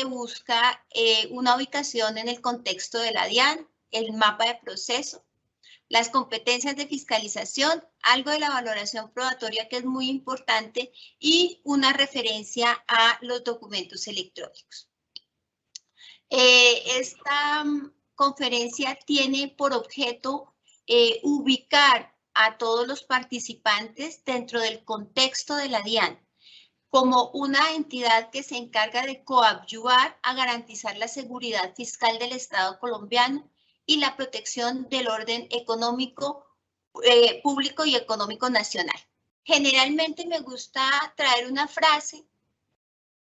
que busca una ubicación en el contexto de la DIAN, el mapa de proceso, las competencias de fiscalización, algo de la valoración probatoria que es muy importante y una referencia a los documentos electrónicos. Esta conferencia tiene por objeto ubicar a todos los participantes dentro del contexto de la DIAN como una entidad que se encarga de coadyuvar a garantizar la seguridad fiscal del Estado colombiano y la protección del orden económico, público y económico nacional. Generalmente me gusta traer una frase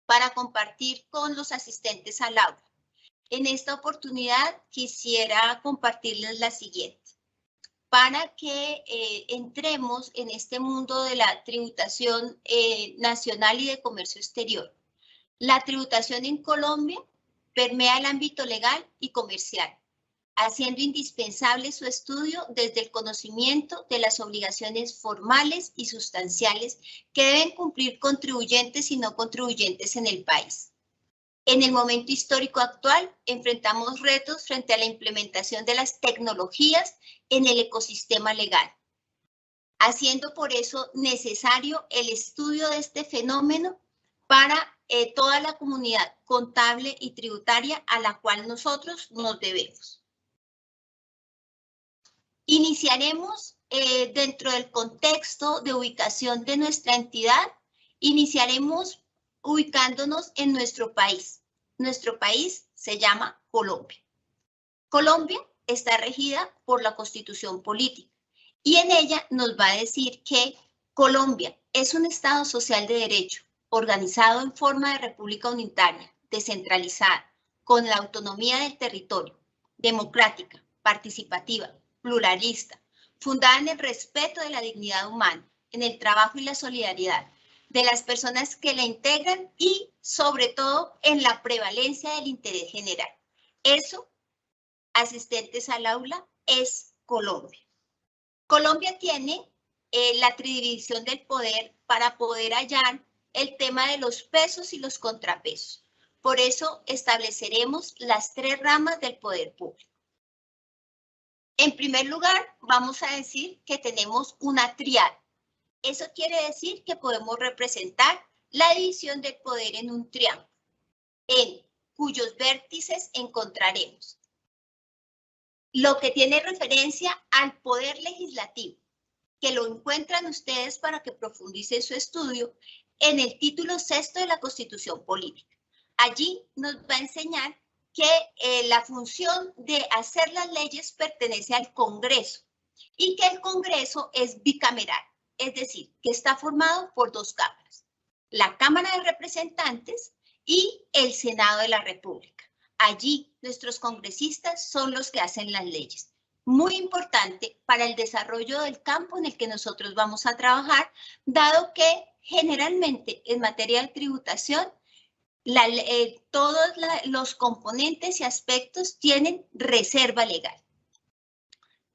para compartir con los asistentes al aula. En esta oportunidad quisiera compartirles la siguiente. Para que entremos en este mundo de la tributación nacional y de comercio exterior. La tributación en Colombia permea el ámbito legal y comercial, haciendo indispensable su estudio desde el conocimiento de las obligaciones formales y sustanciales que deben cumplir contribuyentes y no contribuyentes en el país. En el momento histórico actual, enfrentamos retos frente a la implementación de las tecnologías en el ecosistema legal, haciendo por eso necesario el estudio de este fenómeno para toda la comunidad contable y tributaria a la cual nosotros nos debemos. Iniciaremos dentro del contexto de ubicación de nuestra entidad, iniciaremos ubicándonos en nuestro país. Nuestro país se llama Colombia. Colombia está regida por la Constitución Política y en ella nos va a decir que Colombia es un Estado social de derecho, organizado en forma de república unitaria, descentralizada, con la autonomía del territorio, democrática, participativa, pluralista, fundada en el respeto de la dignidad humana, en el trabajo y la solidaridad de las personas que la integran y, sobre todo, en la prevalencia del interés general. Eso, asistentes al aula, es Colombia. Colombia tiene la tridivisión del poder para poder hallar el tema de los pesos y los contrapesos. Por eso estableceremos las tres ramas del poder público. En primer lugar, vamos a decir que tenemos una triada. Eso quiere decir que podemos representar la división del poder en un triángulo, en cuyos vértices encontraremos lo que tiene referencia al poder legislativo, que lo encuentran ustedes para que profundicen su estudio en el título 6 de la Constitución Política. Allí nos va a enseñar que la función de hacer las leyes pertenece al Congreso y que el Congreso es bicameral. Es decir, que está formado por dos cámaras, la Cámara de Representantes y el Senado de la República. Allí nuestros congresistas son los que hacen las leyes. Muy importante para el desarrollo del campo en el que nosotros vamos a trabajar, dado que generalmente en materia de tributación, todos los componentes y aspectos tienen reserva legal.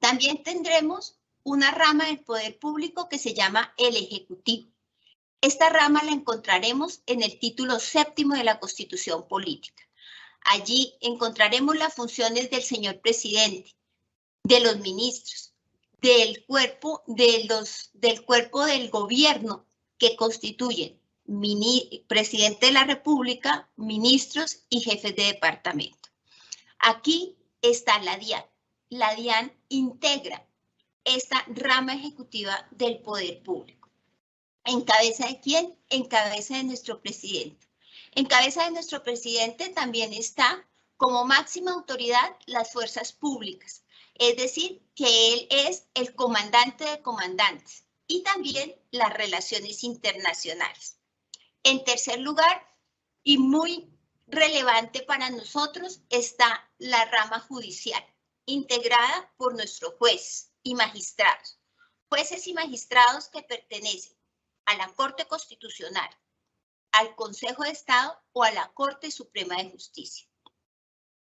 También tendremos una rama del poder público que se llama el Ejecutivo. Esta rama la encontraremos en el título 7 de la Constitución Política. Allí encontraremos las funciones del señor presidente, de los ministros, del cuerpo del gobierno que constituyen presidente de la República, ministros y jefes de departamento. Aquí está la DIAN. La DIAN integra esta rama ejecutiva del poder público. ¿En cabeza de quién? En cabeza de nuestro presidente. En cabeza de nuestro presidente también está como máxima autoridad las fuerzas públicas, es decir, que él es el comandante de comandantes y también las relaciones internacionales. En tercer lugar, y muy relevante para nosotros, está la rama judicial, integrada por nuestros jueces y magistrados. Jueces y magistrados que pertenecen a la Corte Constitucional, al Consejo de Estado o a la Corte Suprema de Justicia.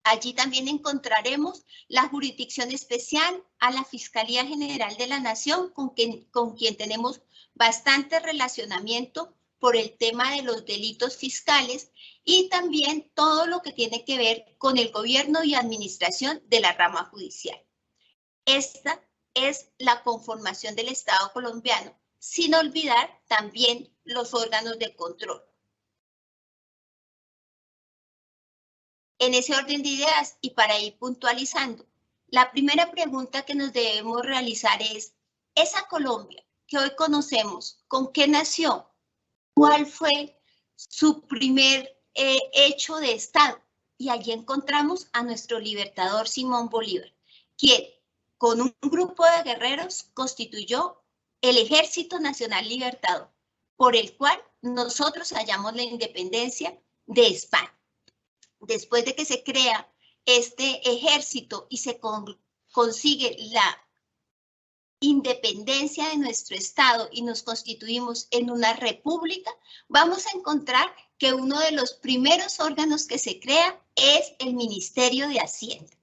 Allí también encontraremos la jurisdicción especial a la Fiscalía General de la Nación, con quien tenemos bastante relacionamiento por el tema de los delitos fiscales y también todo lo que tiene que ver con el gobierno y administración de la rama judicial. Esta es la conformación del Estado colombiano, sin olvidar también los órganos de control. En ese orden de ideas y para ir puntualizando, la primera pregunta que nos debemos realizar es, esa Colombia que hoy conocemos, ¿con qué nació? ¿Cuál fue su primer hecho de Estado? Y allí encontramos a nuestro libertador Simón Bolívar, quien con un grupo de guerreros constituyó el Ejército Nacional Libertador, por el cual nosotros hallamos la independencia de España. Después de que se crea este ejército y se consigue la independencia de nuestro Estado y nos constituimos en una república, vamos a encontrar que uno de los primeros órganos que se crea es el Ministerio de Hacienda.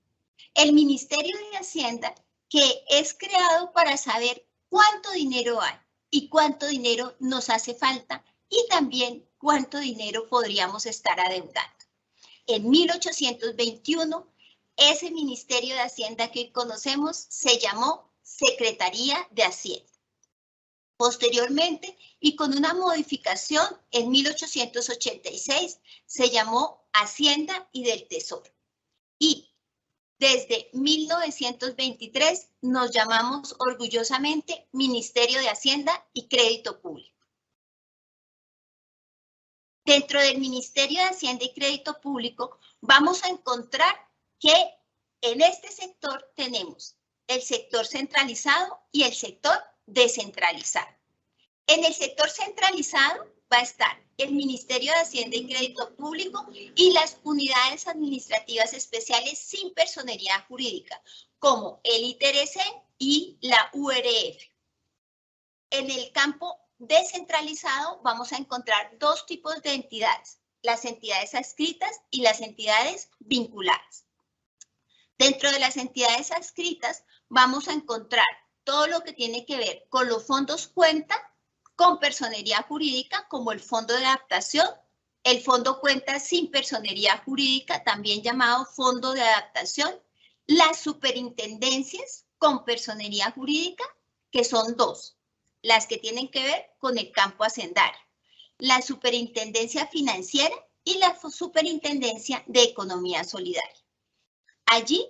El Ministerio de Hacienda que es creado para saber cuánto dinero hay y cuánto dinero nos hace falta y también cuánto dinero podríamos estar adeudando. En 1821, ese Ministerio de Hacienda que hoy conocemos se llamó Secretaría de Hacienda. Posteriormente, y con una modificación, en 1886 se llamó Hacienda y del Tesoro. Y desde 1923 nos llamamos orgullosamente Ministerio de Hacienda y Crédito Público. Dentro del Ministerio de Hacienda y Crédito Público vamos a encontrar que en este sector tenemos el sector centralizado y el sector descentralizado. En el sector centralizado va a estar el Ministerio de Hacienda y Crédito Público y las unidades administrativas especiales sin personería jurídica, como el ITRC y la URF. En el campo descentralizado vamos a encontrar dos tipos de entidades, las entidades adscritas y las entidades vinculadas. Dentro de las entidades adscritas vamos a encontrar todo lo que tiene que ver con los fondos cuenta con personería jurídica, como el Fondo de Adaptación, el Fondo Cuenta sin personería jurídica, también llamado Fondo de Adaptación, las superintendencias con personería jurídica, que son dos, las que tienen que ver con el campo hacendario, la Superintendencia Financiera y la Superintendencia de Economía Solidaria. Allí,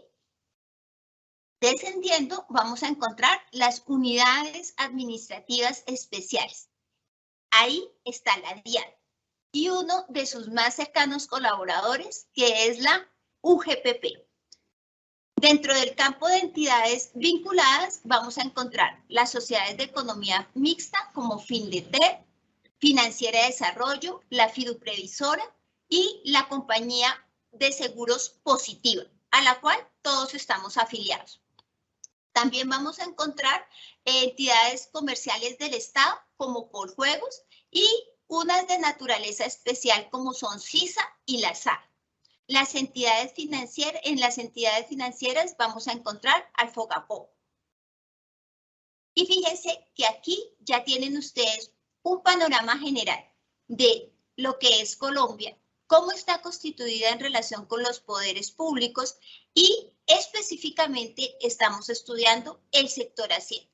descendiendo, vamos a encontrar las unidades administrativas especiales. Ahí está la DIAN y uno de sus más cercanos colaboradores, que es la UGPP. Dentro del campo de entidades vinculadas, vamos a encontrar las sociedades de economía mixta como Findeter, Financiera de Desarrollo, la Fiduprevisora y la Compañía de Seguros Positiva, a la cual todos estamos afiliados. También vamos a encontrar entidades comerciales del Estado como Coljuegos y unas de naturaleza especial como son CISA y la SAR. Las entidades financieras, en las entidades financieras vamos a encontrar al FOGAPO. Y fíjense que aquí ya tienen ustedes un panorama general de lo que es Colombia, cómo está constituida en relación con los poderes públicos y específicamente estamos estudiando el sector Hacienda.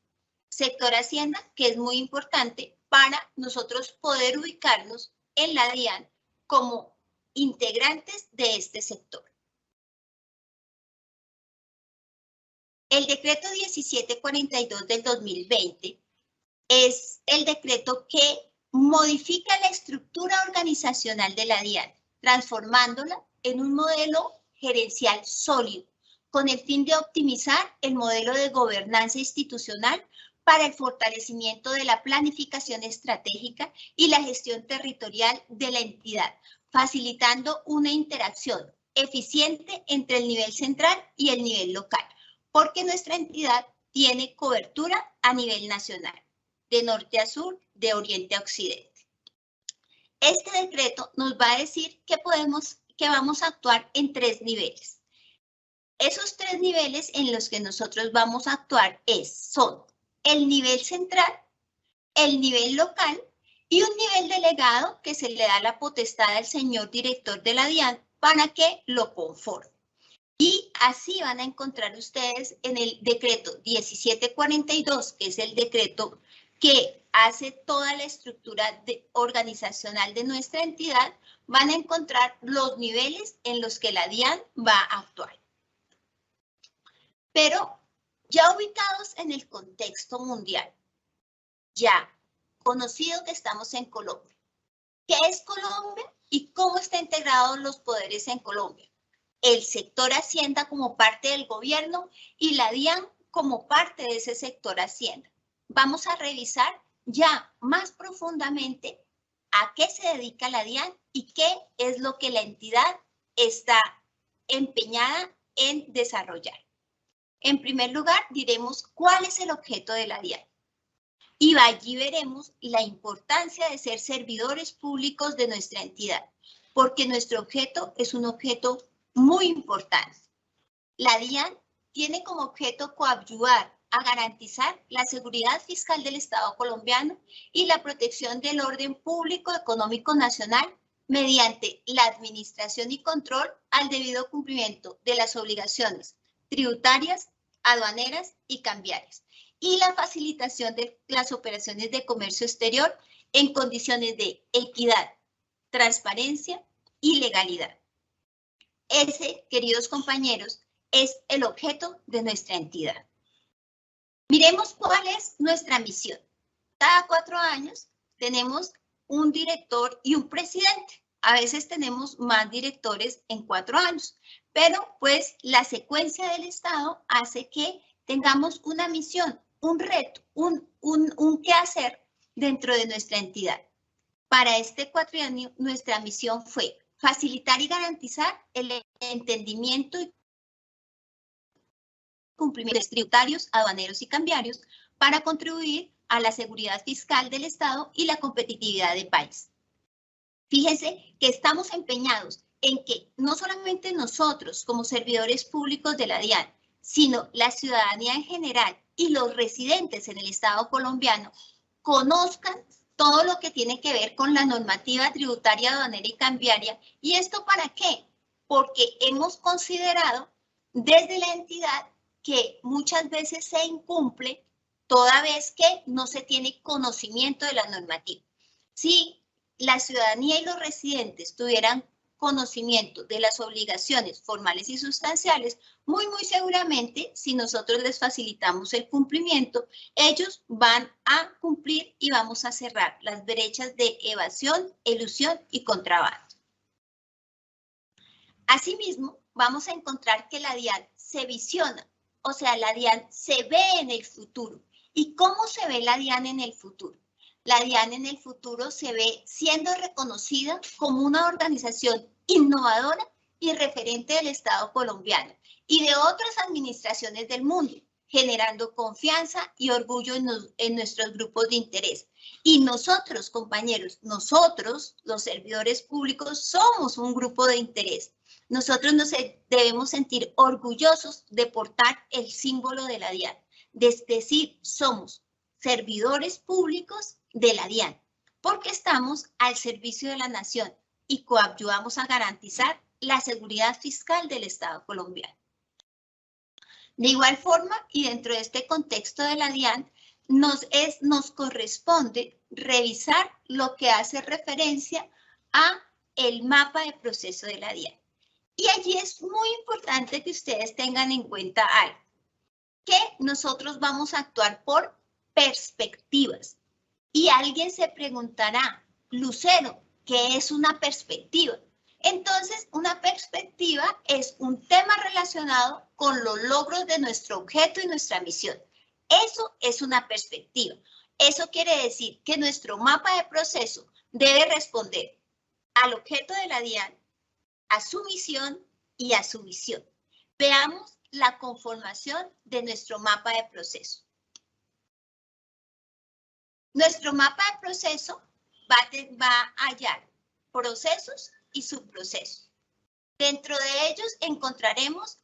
Sector Hacienda que es muy importante para nosotros poder ubicarnos en la DIAN como integrantes de este sector. El decreto 1742 del 2020 es el decreto que modifica la estructura organizacional de la DIAN, transformándola en un modelo gerencial sólido, con el fin de optimizar el modelo de gobernanza institucional para el fortalecimiento de la planificación estratégica y la gestión territorial de la entidad, facilitando una interacción eficiente entre el nivel central y el nivel local, porque nuestra entidad tiene cobertura a nivel nacional, de norte a sur, de oriente a occidente. Este decreto nos va a decir que vamos a actuar en 3 niveles. Esos 3 niveles en los que nosotros vamos a actuar son el nivel central, el nivel local y un nivel delegado que se le da la potestad al señor director de la DIAN para que lo conforme. Y así van a encontrar ustedes en el decreto 1742, que es el decreto que hace toda la estructura organizacional de nuestra entidad, van a encontrar los niveles en los que la DIAN va a actuar. Pero ya ubicados en el contexto mundial, ya conocido que estamos en Colombia. ¿Qué es Colombia y cómo están integrados los poderes en Colombia? El sector Hacienda como parte del gobierno y la DIAN como parte de ese sector Hacienda. Vamos a revisar ya más profundamente a qué se dedica la DIAN y qué es lo que la entidad está empeñada en desarrollar. En primer lugar, diremos cuál es el objeto de la DIAN. Y allí veremos la importancia de ser servidores públicos de nuestra entidad, porque nuestro objeto es un objeto muy importante. La DIAN tiene como objeto coadyuvar a garantizar la seguridad fiscal del Estado colombiano y la protección del orden público económico nacional mediante la administración y control al debido cumplimiento de las obligaciones tributarias, aduaneras y cambiarias, y la facilitación de las operaciones de comercio exterior en condiciones de equidad, transparencia y legalidad. Ese, queridos compañeros, es el objeto de nuestra entidad. Miremos cuál es nuestra misión. Cada 4 años tenemos un director y un presidente. A veces tenemos más directores en 4 años, pero pues la secuencia del Estado hace que tengamos una misión, un reto, un quehacer dentro de nuestra entidad. Para este cuatrienio, nuestra misión fue facilitar y garantizar el entendimiento y cumplimientos tributarios, aduaneros y cambiarios para contribuir a la seguridad fiscal del Estado y la competitividad del país. Fíjense que estamos empeñados en que no solamente nosotros como servidores públicos de la DIAN, sino la ciudadanía en general y los residentes en el Estado colombiano conozcan todo lo que tiene que ver con la normativa tributaria, aduanera y cambiaria. ¿Y esto para qué? Porque hemos considerado desde la entidad que muchas veces se incumple toda vez que no se tiene conocimiento de la normativa. Si la ciudadanía y los residentes tuvieran conocimiento de las obligaciones formales y sustanciales, muy seguramente, si nosotros les facilitamos el cumplimiento, ellos van a cumplir y vamos a cerrar las brechas de evasión, elusión y contrabando. Asimismo, vamos a encontrar que la DIAN se visiona, o sea, la DIAN se ve en el futuro. ¿Y cómo se ve la DIAN en el futuro? La DIAN en el futuro se ve siendo reconocida como una organización innovadora y referente del Estado colombiano y de otras administraciones del mundo, generando confianza y orgullo en nuestros grupos de interés. Y nosotros, compañeros, nosotros, los servidores públicos, somos un grupo de interés. Nosotros nos debemos sentir orgullosos de portar el símbolo de la DIAN, es decir, somos servidores públicos de la DIAN, porque estamos al servicio de la nación y coadyuvamos a garantizar la seguridad fiscal del Estado colombiano. De igual forma, y dentro de este contexto de la DIAN, nos corresponde revisar lo que hace referencia a el mapa de proceso de la DIAN. Y allí es muy importante que ustedes tengan en cuenta algo, que nosotros vamos a actuar por perspectivas. Y alguien se preguntará, Lucero, ¿qué es una perspectiva? Entonces, una perspectiva es un tema relacionado con los logros de nuestro objeto y nuestra misión. Eso es una perspectiva. Eso quiere decir que nuestro mapa de proceso debe responder al objeto de la DIAN, a su misión y a su visión. Veamos la conformación de nuestro mapa de proceso. Nuestro mapa de proceso va a hallar procesos y subprocesos. Dentro de ellos encontraremos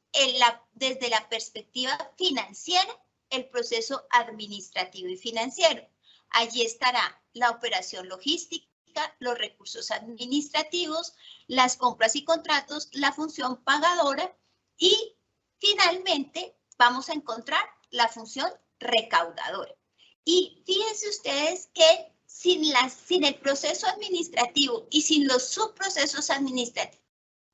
desde la perspectiva financiera el proceso administrativo y financiero. Allí estará la operación logística, los recursos administrativos, las compras y contratos, la función pagadora y finalmente vamos a encontrar la función recaudadora. Y fíjense ustedes que sin el proceso administrativo y sin los subprocesos administrativos,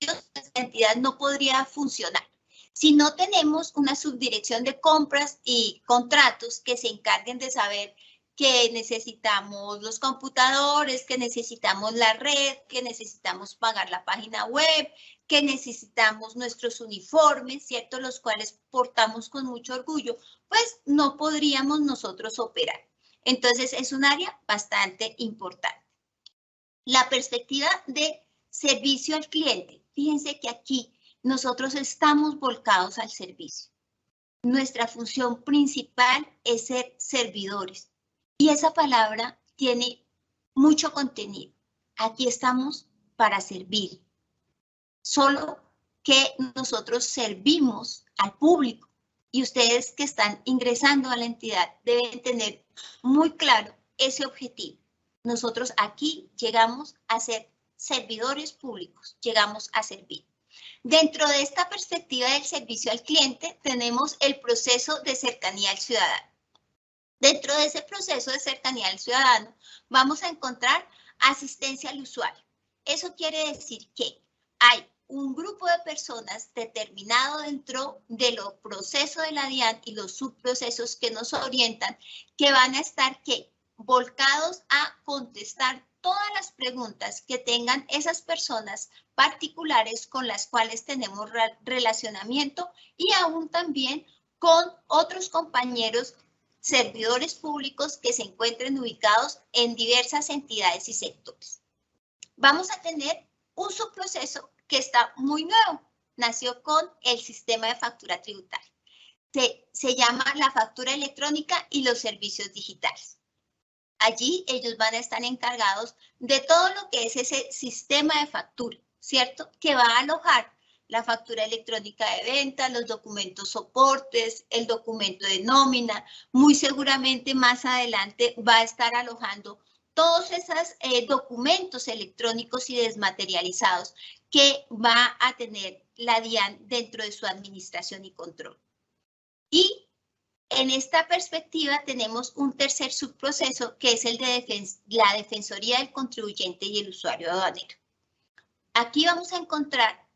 la entidad no podría funcionar. Si no tenemos una subdirección de compras y contratos que se encarguen de saber que necesitamos los computadores, que necesitamos la red, que necesitamos pagar la página web, que necesitamos nuestros uniformes, ¿cierto? Los cuales portamos con mucho orgullo, pues no podríamos nosotros operar. Entonces es un área bastante importante. La perspectiva de servicio al cliente. Fíjense que aquí nosotros estamos volcados al servicio. Nuestra función principal es ser servidores. Y esa palabra tiene mucho contenido. Aquí estamos para servir. Solo que nosotros servimos al público. Y ustedes que están ingresando a la entidad deben tener muy claro ese objetivo. Nosotros aquí llegamos a ser servidores públicos, llegamos a servir. Dentro de esta perspectiva del servicio al cliente tenemos el proceso de cercanía al ciudadano. Dentro de ese proceso de cercanía al ciudadano vamos a encontrar asistencia al usuario. Eso quiere decir que hay un grupo de personas determinado dentro de los procesos de la DIAN y los subprocesos que nos orientan que van a estar volcados a contestar todas las preguntas que tengan esas personas particulares con las cuales tenemos relacionamiento y aún también con otros compañeros servidores públicos que se encuentren ubicados en diversas entidades y sectores. Vamos a tener un subproceso que está muy nuevo, nació con el sistema de factura tributaria. Se llama la factura electrónica y los servicios digitales. Allí ellos van a estar encargados de todo lo que es ese sistema de factura, ¿cierto? Que va a alojar la factura electrónica de venta, los documentos soportes, el documento de nómina. Muy seguramente más adelante va a estar alojando todos esos documentos electrónicos y desmaterializados que va a tener la DIAN dentro de su administración y control. Y en esta perspectiva tenemos un tercer subproceso que es el de la Defensoría del Contribuyente y el Usuario Aduanero. Aquí vamos a encontrar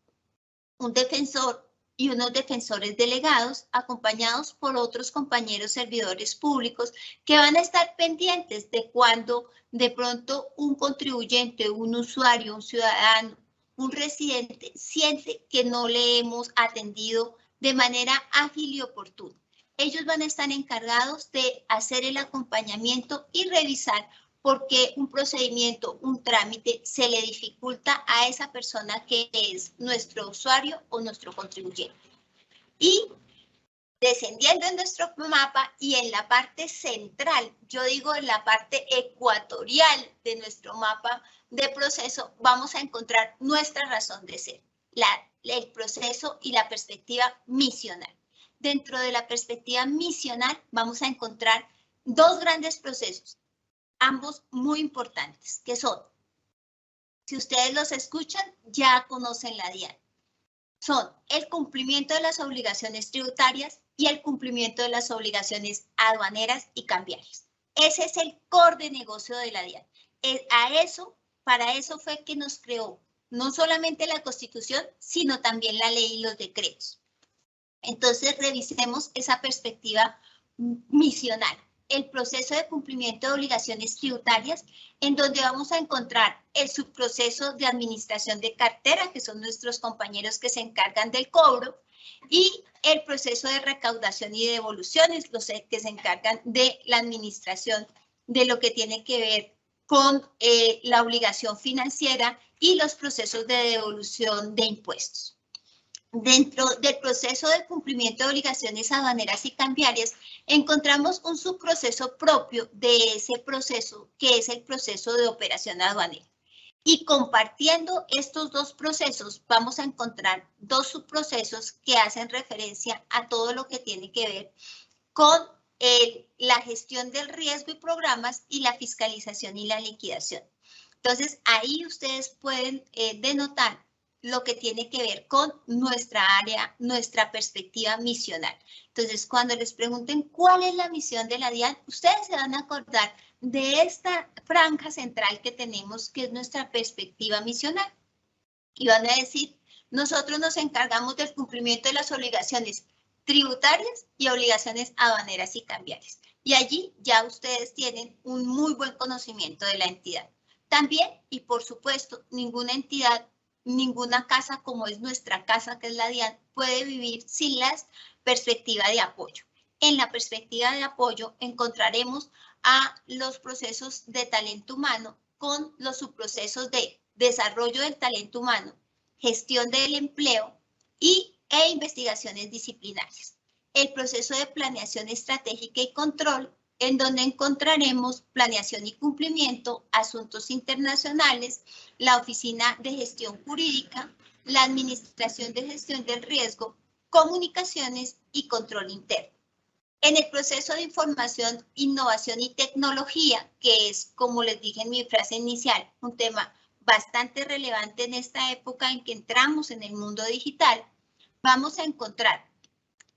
un defensor y unos defensores delegados acompañados por otros compañeros servidores públicos que van a estar pendientes de cuando de pronto un contribuyente, un usuario, un ciudadano, un residente siente que no le hemos atendido de manera ágil y oportuna. Ellos van a estar encargados de hacer el acompañamiento y revisar por qué un procedimiento, un trámite, se le dificulta a esa persona que es nuestro usuario o nuestro contribuyente. Y descendiendo en nuestro mapa y en la parte central, yo digo en la parte ecuatorial de nuestro mapa de proceso, vamos a encontrar nuestra razón de ser, el proceso y la perspectiva misional. Dentro de la perspectiva misional vamos a encontrar dos grandes procesos, ambos muy importantes, que son, si ustedes los escuchan, ya conocen la DIAN. Son el cumplimiento de las obligaciones tributarias y el cumplimiento de las obligaciones aduaneras y cambiarias. Ese es el core de negocio de la DIAN. Para eso fue que nos creó no solamente la Constitución, sino también la ley y los decretos. Entonces, revisemos esa perspectiva misional, el proceso de cumplimiento de obligaciones tributarias, en donde vamos a encontrar el subproceso de administración de cartera, que son nuestros compañeros que se encargan del cobro, y el proceso de recaudación y devoluciones, los que se encargan de la administración de lo que tiene que ver con la obligación financiera y los procesos de devolución de impuestos. Dentro del proceso de cumplimiento de obligaciones aduaneras y cambiarias, encontramos un subproceso propio de ese proceso, que es el proceso de operación aduanera. Y compartiendo estos dos procesos, vamos a encontrar dos subprocesos que hacen referencia a todo lo que tiene que ver con la gestión del riesgo y programas y la fiscalización y la liquidación. Entonces, ahí ustedes pueden denotar lo que tiene que ver con nuestra área, nuestra perspectiva misional. Entonces, cuando les pregunten cuál es la misión de la DIAN, ustedes se van a acordar de esta franja central que tenemos, que es nuestra perspectiva misional. Y van a decir, nosotros nos encargamos del cumplimiento de las obligaciones tributarias y obligaciones aduaneras y cambiarias. Y allí ya ustedes tienen un muy buen conocimiento de la entidad. También, y por supuesto, ninguna entidad, ninguna casa como es nuestra casa, que es la DIAN, puede vivir sin la perspectiva de apoyo. En la perspectiva de apoyo encontraremos a los procesos de talento humano con los subprocesos de desarrollo del talento humano, gestión del empleo e investigaciones disciplinarias. El proceso de planeación estratégica y control, en donde encontraremos planeación y cumplimiento, asuntos internacionales, la oficina de gestión jurídica, la administración de gestión del riesgo, comunicaciones y control interno. En el proceso de información, innovación y tecnología, que es, como les dije en mi frase inicial, un tema bastante relevante en esta época en que entramos en el mundo digital, vamos a encontrar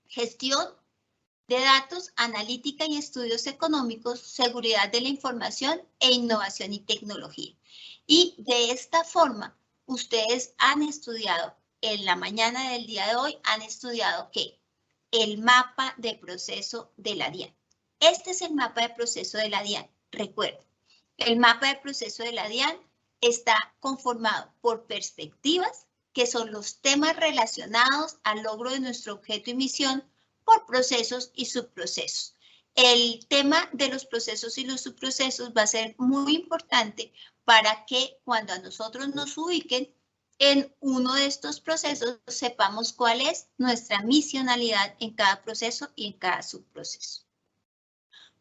gestión de datos, analítica y estudios económicos, seguridad de la información e innovación y tecnología. Y de esta forma, ustedes han estudiado, en la mañana del día de hoy, han estudiado ¿qué? El mapa de proceso de la DIAN. Este es el mapa de proceso de la DIAN. Recuerden, el mapa de proceso de la DIAN está conformado por perspectivas, que son los temas relacionados al logro de nuestro objeto y misión, por procesos y subprocesos. El tema de los procesos y los subprocesos va a ser muy importante para que cuando a nosotros nos ubiquen en uno de estos procesos sepamos cuál es nuestra misionalidad en cada proceso y en cada subproceso.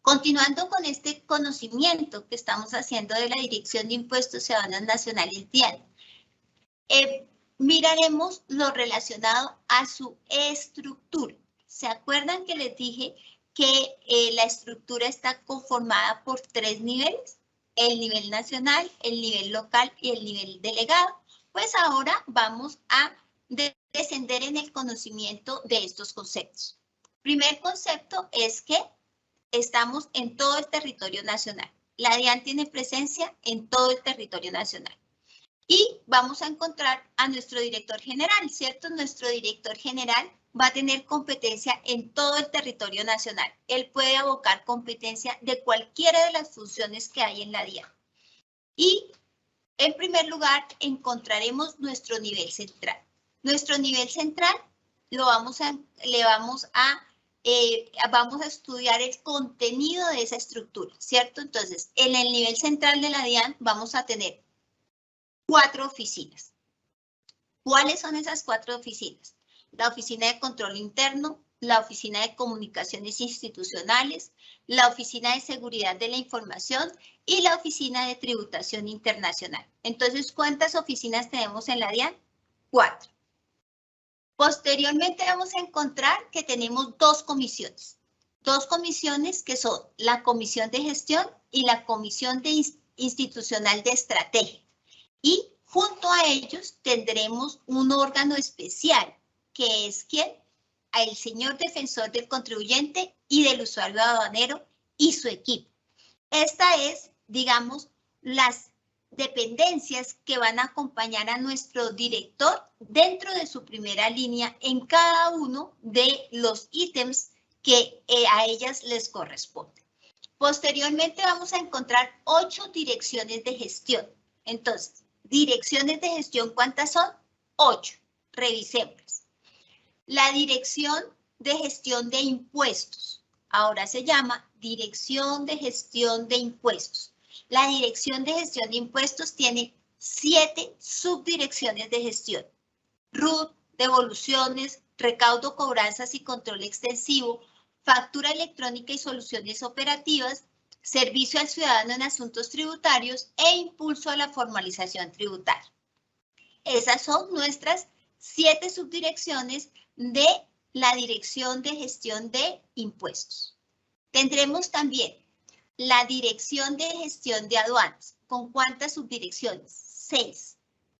Continuando con este conocimiento que estamos haciendo de la Dirección de Impuestos y Aduanas Nacionales DIAN, miraremos lo relacionado a su estructura. ¿Se acuerdan que les dije que la estructura está conformada por 3 niveles? El nivel nacional, el nivel local y el nivel delegado. Pues ahora vamos a descender en el conocimiento de estos conceptos. Primer concepto es que estamos en todo el territorio nacional. La DIAN tiene presencia en todo el territorio nacional. Y vamos a encontrar a nuestro director general, ¿cierto? Nuestro director general va a tener competencia en todo el territorio nacional. Él puede abocar competencia de cualquiera de las funciones que hay en la DIAN. Y en primer lugar encontraremos nuestro nivel central. Nuestro nivel central vamos a estudiar el contenido de esa estructura, ¿cierto? Entonces, en el nivel central de la DIAN vamos a tener 4 oficinas. ¿Cuáles son esas 4 oficinas? La Oficina de Control Interno, la Oficina de Comunicaciones Institucionales, la Oficina de Seguridad de la Información y la Oficina de Tributación Internacional. Entonces, ¿cuántas oficinas tenemos en la DIAN? 4. Posteriormente vamos a encontrar que tenemos 2 comisiones. 2 comisiones que son la Comisión de Gestión y la Comisión Institucional de Estrategia. Y junto a ellos tendremos un órgano especial, que es ¿quién? El señor defensor del contribuyente y del usuario aduanero y su equipo. Esta es, digamos, las dependencias que van a acompañar a nuestro director dentro de su primera línea en cada uno de los ítems que a ellas les corresponde. Posteriormente vamos a encontrar 8 direcciones de gestión. Entonces, direcciones de gestión, ¿cuántas son? 8. Revisémoslas. La Dirección de Gestión de Impuestos. Ahora se llama Dirección de Gestión de Impuestos. La Dirección de Gestión de Impuestos tiene 7 subdirecciones de gestión. RUT, devoluciones, recaudo, cobranzas y control extensivo, factura electrónica y soluciones operativas, servicio al ciudadano en asuntos tributarios e impulso a la formalización tributaria. Esas son nuestras 7 subdirecciones de la Dirección de Gestión de Impuestos. Tendremos también la Dirección de Gestión de Aduanas. ¿Con cuántas subdirecciones? 6.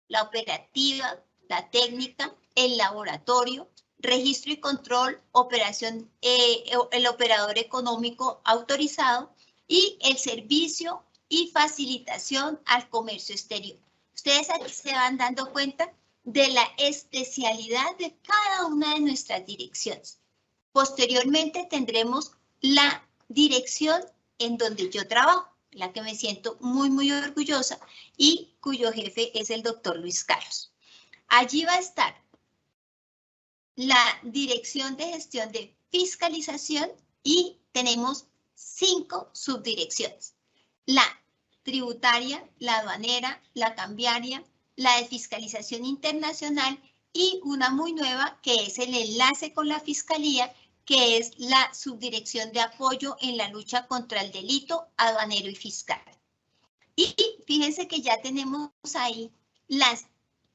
La operativa, la técnica, el laboratorio, registro y control, operación, el operador económico autorizado y el servicio y facilitación al comercio exterior. Ustedes aquí se van dando cuenta de la especialidad de cada una de nuestras direcciones. Posteriormente tendremos la dirección en donde yo trabajo, la que me siento muy orgullosa y cuyo jefe es el doctor Luis Carlos. Allí va a estar la Dirección de Gestión de Fiscalización y tenemos 5 subdirecciones. La tributaria, la aduanera, la cambiaria, la de fiscalización internacional y una muy nueva que es el enlace con la Fiscalía, que es la subdirección de apoyo en la lucha contra el delito aduanero y fiscal. Y fíjense que ya tenemos ahí las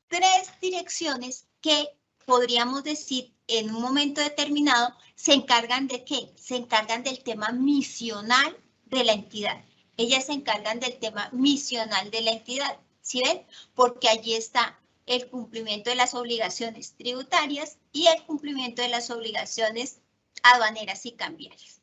3 direcciones que podríamos decir en un momento determinado se encargan de ¿qué? Se encargan del tema misional de la entidad. Ellas se encargan del tema misional de la entidad, ¿sí ven? Porque allí está el cumplimiento de las obligaciones tributarias y el cumplimiento de las obligaciones aduaneras y cambiarias.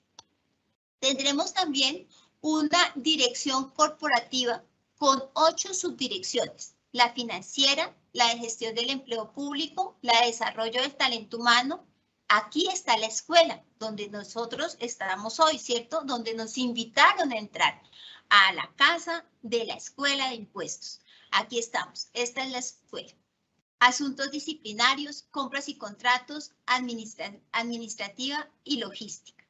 Tendremos también una dirección corporativa con 8 subdirecciones. La financiera, la de gestión del empleo público, la de desarrollo del talento humano. Aquí está la escuela, donde nosotros estamos hoy, ¿cierto? Donde nos invitaron a entrar a la casa de la escuela de impuestos. Aquí estamos, esta es la escuela. Asuntos disciplinarios, compras y contratos, administrativa y logística.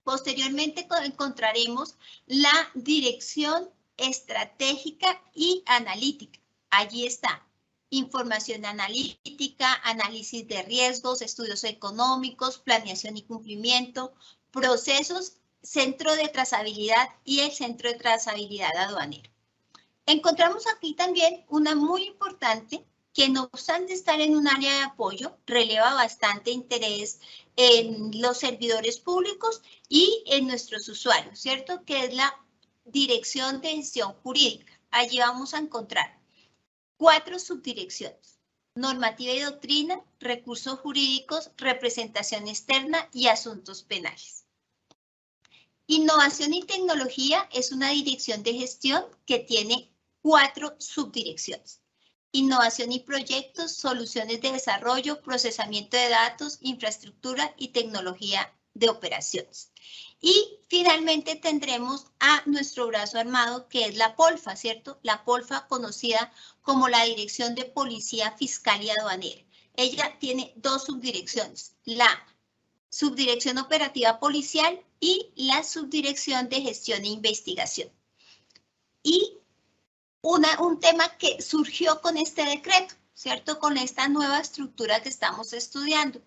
Posteriormente encontraremos la dirección estratégica y analítica. Allí está información analítica, análisis de riesgos, estudios económicos, planeación y cumplimiento, procesos, centro de trazabilidad y el centro de trazabilidad aduanera. Encontramos aquí también una muy importante que no obstante estar en un área de apoyo, releva bastante interés en los servidores públicos y en nuestros usuarios, ¿cierto? Que es la Dirección de Gestión Jurídica. Allí vamos a encontrar 4 subdirecciones: normativa y doctrina, recursos jurídicos, representación externa y asuntos penales. Innovación y tecnología es una dirección de gestión que tiene 4 subdirecciones. Innovación y proyectos, soluciones de desarrollo, procesamiento de datos, infraestructura y tecnología de operaciones. Y finalmente tendremos a nuestro brazo armado, que es la POLFA, ¿cierto? La POLFA, conocida como la Dirección de Policía Fiscal y Aduanera. Ella tiene 2 subdirecciones, la Subdirección Operativa Policial y la Subdirección de Gestión e Investigación. Y un tema que surgió con este decreto, ¿cierto? Con esta nueva estructura que estamos estudiando,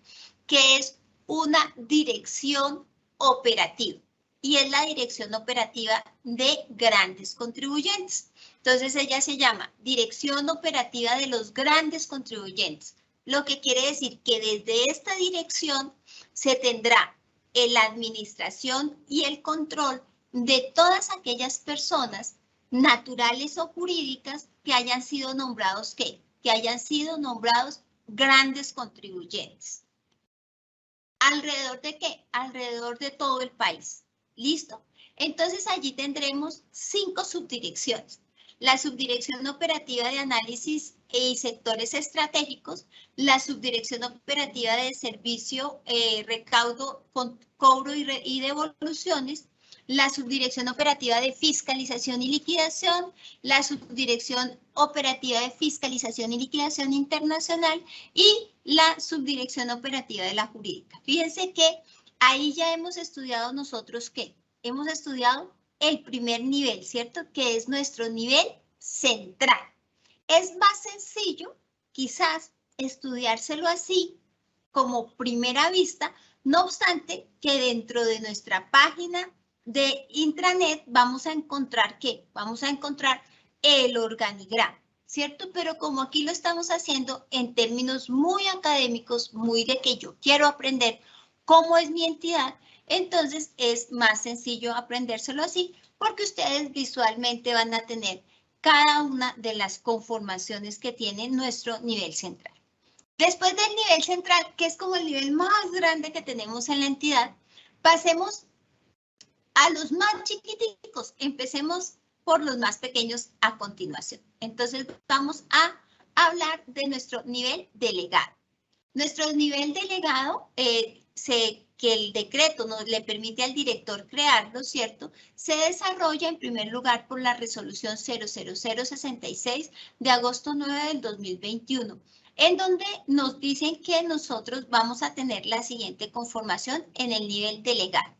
que es una dirección operativa. Y es la dirección operativa de grandes contribuyentes. Entonces ella se llama Dirección Operativa de los Grandes Contribuyentes. Lo que quiere decir que desde esta dirección se tendrá la administración y el control de todas aquellas personas naturales o jurídicas que hayan sido nombrados, ¿qué? Que hayan sido nombrados grandes contribuyentes. ¿Alrededor de qué? Alrededor de todo el país. ¿Listo? Entonces allí tendremos 5 subdirecciones. La Subdirección Operativa de Análisis y Sectores Estratégicos, la Subdirección Operativa de Servicio, Recaudo, Cobro y Devoluciones, la Subdirección Operativa de Fiscalización y Liquidación, la Subdirección Operativa de Fiscalización y Liquidación Internacional y la Subdirección Operativa de la Jurídica. Fíjense que ahí ya hemos estudiado nosotros ¿qué? Hemos estudiado el primer nivel, ¿cierto? Que es nuestro nivel central. Es más sencillo, quizás, estudiárselo así como primera vista, no obstante que dentro de nuestra página de intranet vamos a encontrar ¿qué? Vamos a encontrar el organigrama, ¿cierto? Pero como aquí lo estamos haciendo en términos muy académicos, muy de que yo quiero aprender cómo es mi entidad, Entonces es más sencillo aprendérselo así porque ustedes visualmente van a tener cada una de las conformaciones que tiene nuestro nivel central. Después del nivel central, que es como el nivel más grande que tenemos en la entidad, pasemos a los más chiquiticos. Empecemos por los más pequeños a continuación. Entonces vamos a hablar de nuestro nivel delegado. Nuestro nivel delegado, que el decreto nos le permite al director crearlo, ¿cierto? Se desarrolla en primer lugar por la resolución 00066 de agosto 9 del 2021, en donde nos dicen que nosotros vamos a tener la siguiente conformación en el nivel delegado.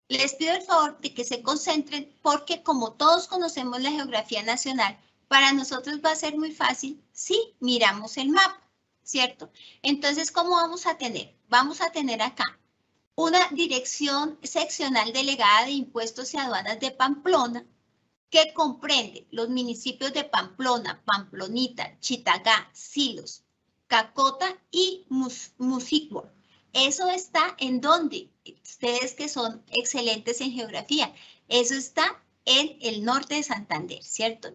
Les pido el favor de que se concentren porque como todos conocemos la geografía nacional, para nosotros va a ser muy fácil si miramos el mapa, ¿cierto? Entonces, ¿cómo vamos a tener? Vamos a tener acá una dirección seccional delegada de impuestos y aduanas de Pamplona que comprende los municipios de Pamplona, Pamplonita, Chitagá, Silos, Cacota y Musicua. Eso está en donde, ustedes que son excelentes en geografía, eso está en el norte de Santander, ¿cierto?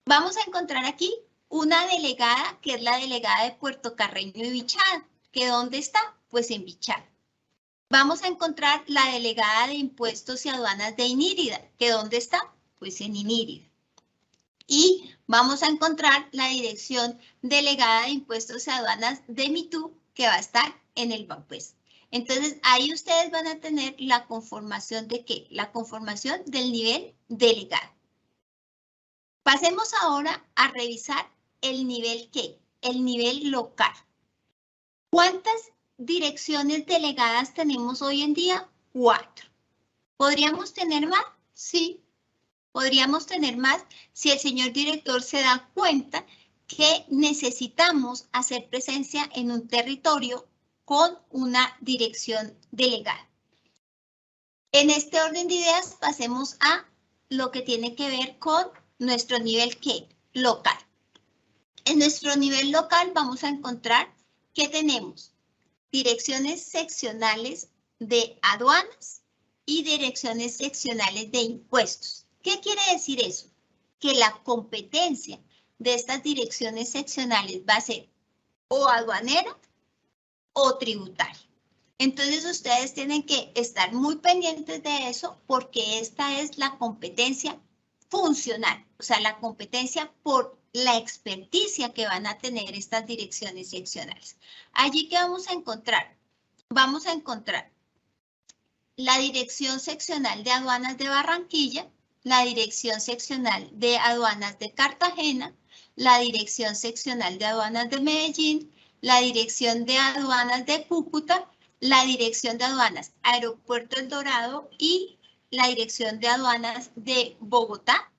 Vamos a encontrar aquí una delegada que es la delegada de Puerto Carreño y Bichada, que ¿dónde está? Pues en Bichada. Vamos a encontrar la delegada de impuestos y aduanas de Inírida, que ¿dónde está? Pues en Inírida. Y vamos a encontrar la dirección delegada de impuestos y aduanas de Mitú, que va a estar en el Bampués. Entonces, ahí ustedes van a tener la conformación de ¿qué? La conformación del nivel delegado. Pasemos ahora a revisar el nivel ¿qué? El nivel local. ¿Cuántas direcciones delegadas tenemos hoy en día? 4. ¿Podríamos tener más? Sí. Podríamos tener más si el señor director se da cuenta que necesitamos hacer presencia en un territorio con una dirección delegada. En este orden de ideas pasemos a lo que tiene que ver con nuestro nivel ¿qué? Local. En nuestro nivel local vamos a encontrar que tenemos direcciones seccionales de aduanas y direcciones seccionales de impuestos. ¿Qué quiere decir eso? Que la competencia de estas direcciones seccionales va a ser o aduanera o tributaria. Entonces ustedes tienen que estar muy pendientes de eso porque esta es la competencia funcional, o sea, la competencia por la experticia que van a tener estas direcciones seccionales. Allí, ¿qué vamos a encontrar? Vamos a encontrar la Dirección Seccional de Aduanas de Barranquilla, la Dirección Seccional de Aduanas de Cartagena, la Dirección Seccional de Aduanas de Medellín, la Dirección de Aduanas de Cúcuta, la Dirección de Aduanas Aeropuerto El Dorado y la Dirección de Aduanas de Bogotá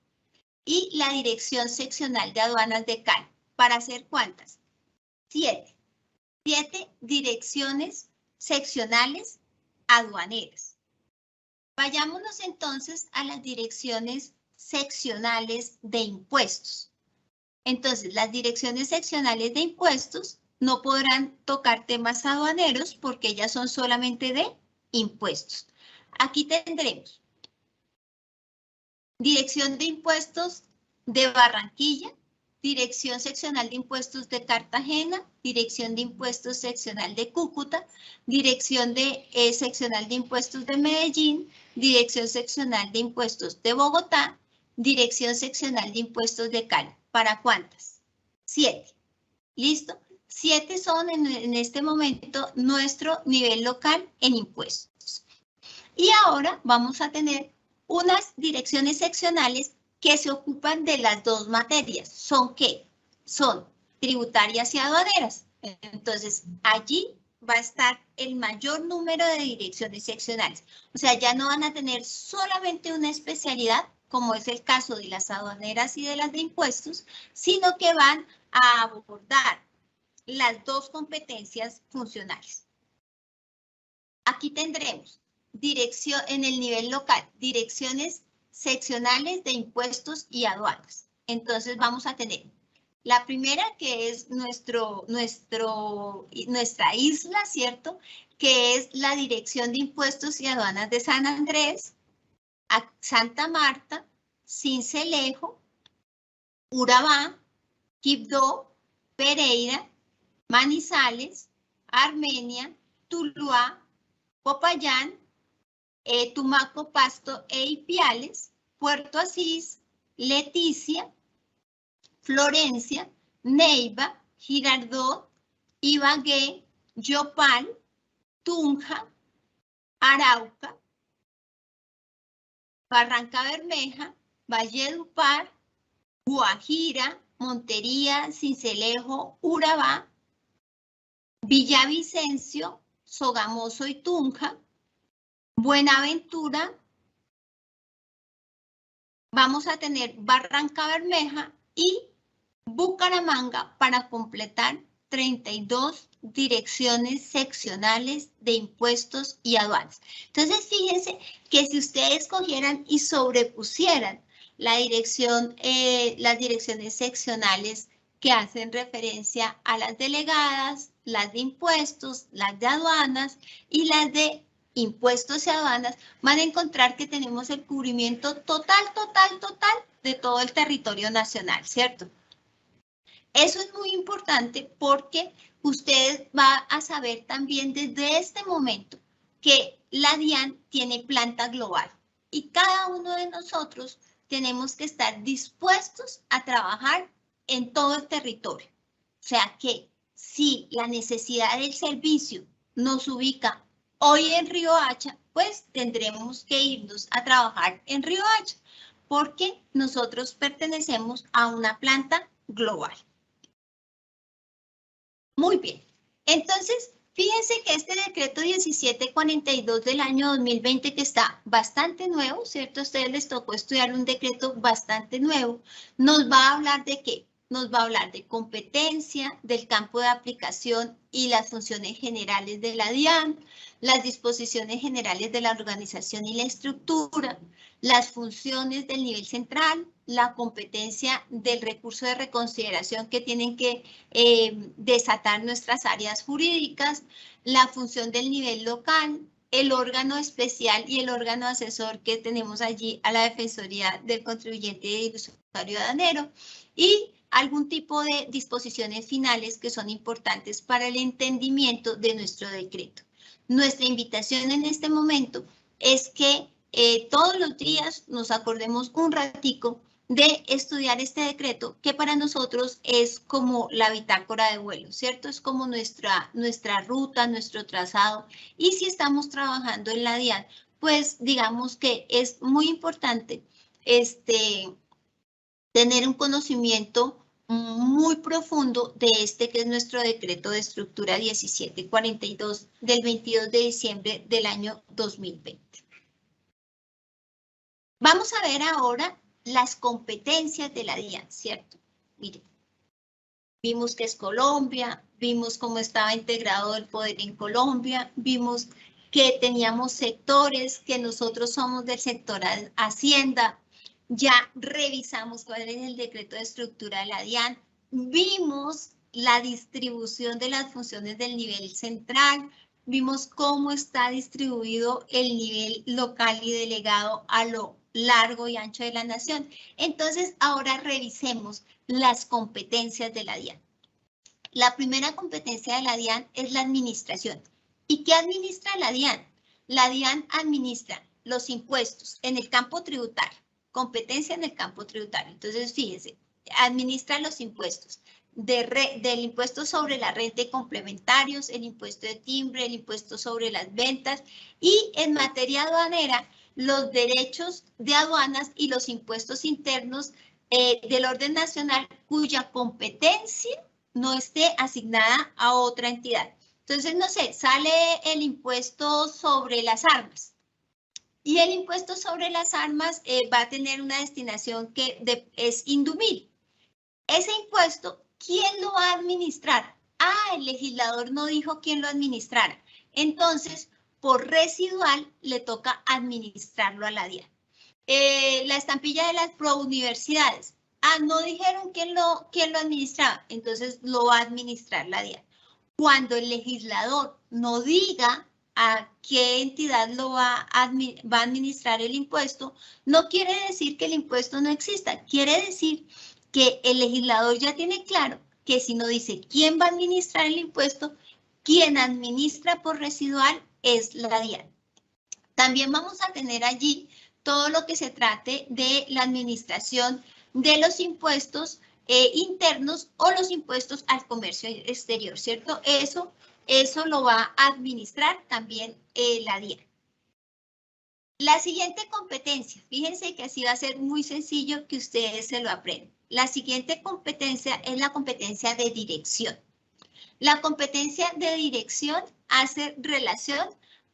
y la Dirección Seccional de Aduanas de Cali. ¿Para hacer cuántas? 7. 7 direcciones seccionales aduaneras. Vayámonos entonces a las direcciones seccionales de impuestos. Entonces, las direcciones seccionales de impuestos no podrán tocar temas aduaneros porque ellas son solamente de impuestos. Aquí tendremos Dirección de Impuestos de Barranquilla, Dirección Seccional de Impuestos de Cartagena, Dirección de Impuestos Seccional de Cúcuta, Dirección Seccional de Impuestos de Medellín, Dirección Seccional de Impuestos de Bogotá, Dirección Seccional de Impuestos de Cali. ¿Para cuántas? 7. ¿Listo? 7 son en este momento nuestro nivel local en impuestos. Y ahora vamos a tener unas direcciones seccionales que se ocupan de las dos materias. ¿Son qué? Son tributarias y aduaneras. Entonces, allí va a estar el mayor número de direcciones seccionales. O sea, ya no van a tener solamente una especialidad, como es el caso de las aduaneras y de las de impuestos, sino que van a abordar las dos competencias funcionales. Aquí tendremos dirección en el nivel local, direcciones seccionales de impuestos y aduanas. Entonces vamos a tener la primera que es nuestra isla, ¿cierto? que es la Dirección de Impuestos y Aduanas de San Andrés, Santa Marta, Sincelejo, Urabá, Quibdó, Pereira, Manizales, Armenia, Tuluá, Popayán, Tumaco, Pasto e Ipiales, Puerto Asís, Leticia, Florencia, Neiva, Girardot, Ibagué, Yopal, Tunja, Arauca, Barranca Bermeja, Valledupar, Guajira, Montería, Sincelejo, Urabá, Villavicencio, Sogamoso y Tunja, Buenaventura, vamos a tener Barranca Bermeja y Bucaramanga para completar 32 direcciones seccionales de impuestos y aduanas. Entonces, fíjense que si ustedes cogieran y sobrepusieran la dirección, las direcciones seccionales que hacen referencia a las delegadas, las de impuestos, las de aduanas y las de impuestos y aduanas, van a encontrar que tenemos el cubrimiento total de todo el territorio nacional, ¿cierto? Eso es muy importante porque usted va a saber también desde este momento que la DIAN tiene planta global y cada uno de nosotros tenemos que estar dispuestos a trabajar en todo el territorio. O sea que si la necesidad del servicio nos ubica hoy en Riohacha, pues tendremos que irnos a trabajar en Riohacha porque nosotros pertenecemos a una planta global. Muy bien. Entonces, fíjense que este decreto 1742 del año 2020, que está bastante nuevo, ¿cierto? A ustedes les tocó estudiar un decreto bastante nuevo. Nos va a hablar de qué? Nos va a hablar de competencia, del campo de aplicación y las funciones generales de la DIAN, las disposiciones generales de la organización y la estructura, las funciones del nivel central, la competencia del recurso de reconsideración que tienen que desatar nuestras áreas jurídicas, la función del nivel local, el órgano especial y el órgano asesor que tenemos allí a la Defensoría del Contribuyente y del Usuario Aduanero y algún tipo de disposiciones finales que son importantes para el entendimiento de nuestro decreto. Nuestra invitación en este momento es que todos los días nos acordemos un ratico de estudiar este decreto, que para nosotros es como la bitácora de vuelo, ¿cierto? Es como nuestra ruta, nuestro trazado. Y si estamos trabajando en la DIAN, pues digamos que es muy importante tener un conocimiento muy profundo de este que es nuestro decreto de estructura 1742 del 22 de diciembre del año 2020. Vamos a ver ahora las competencias de la DIAN, ¿cierto? Miren, vimos que es Colombia, vimos cómo estaba integrado el poder en Colombia, vimos que teníamos sectores, que nosotros somos del sector Hacienda, ya revisamos cuál es el decreto de estructura de la DIAN, vimos la distribución de las funciones del nivel central, vimos cómo está distribuido el nivel local y delegado a lo largo y ancho de la nación. Entonces, ahora revisemos las competencias de la DIAN. La primera competencia de la DIAN es la administración. ¿Y qué administra la DIAN? La DIAN administra los impuestos en el campo tributario, competencia en el campo tributario. Entonces, fíjense, administra los impuestos del impuesto sobre la renta y complementarios, el impuesto de timbre, el impuesto sobre las ventas y en materia aduanera, los derechos de aduanas y los impuestos internos del orden nacional cuya competencia no esté asignada a otra entidad. Entonces, no sé, sale el impuesto sobre las armas y el impuesto sobre las armas va a tener una destinación que es Indumil. Ese impuesto, ¿quién lo va a administrar? Ah, el legislador no dijo quién lo administrara. Entonces, por residual, le toca administrarlo a la DIAN. La estampilla de las prouniversidades. Ah, no dijeron quién lo administraba, entonces lo va a administrar la DIAN. Cuando el legislador no diga a qué entidad lo va a administrar el impuesto, no quiere decir que el impuesto no exista, quiere decir que el legislador ya tiene claro que si no dice quién va a administrar el impuesto, quien administra por residual es la DIAN. También vamos a tener allí todo lo que se trate de la administración de los impuestos internos o los impuestos al comercio exterior, ¿cierto? Eso lo va a administrar también la DIAN. La siguiente competencia, fíjense que así va a ser muy sencillo que ustedes se lo aprendan. La siguiente competencia es la competencia de dirección. La competencia de dirección hace relación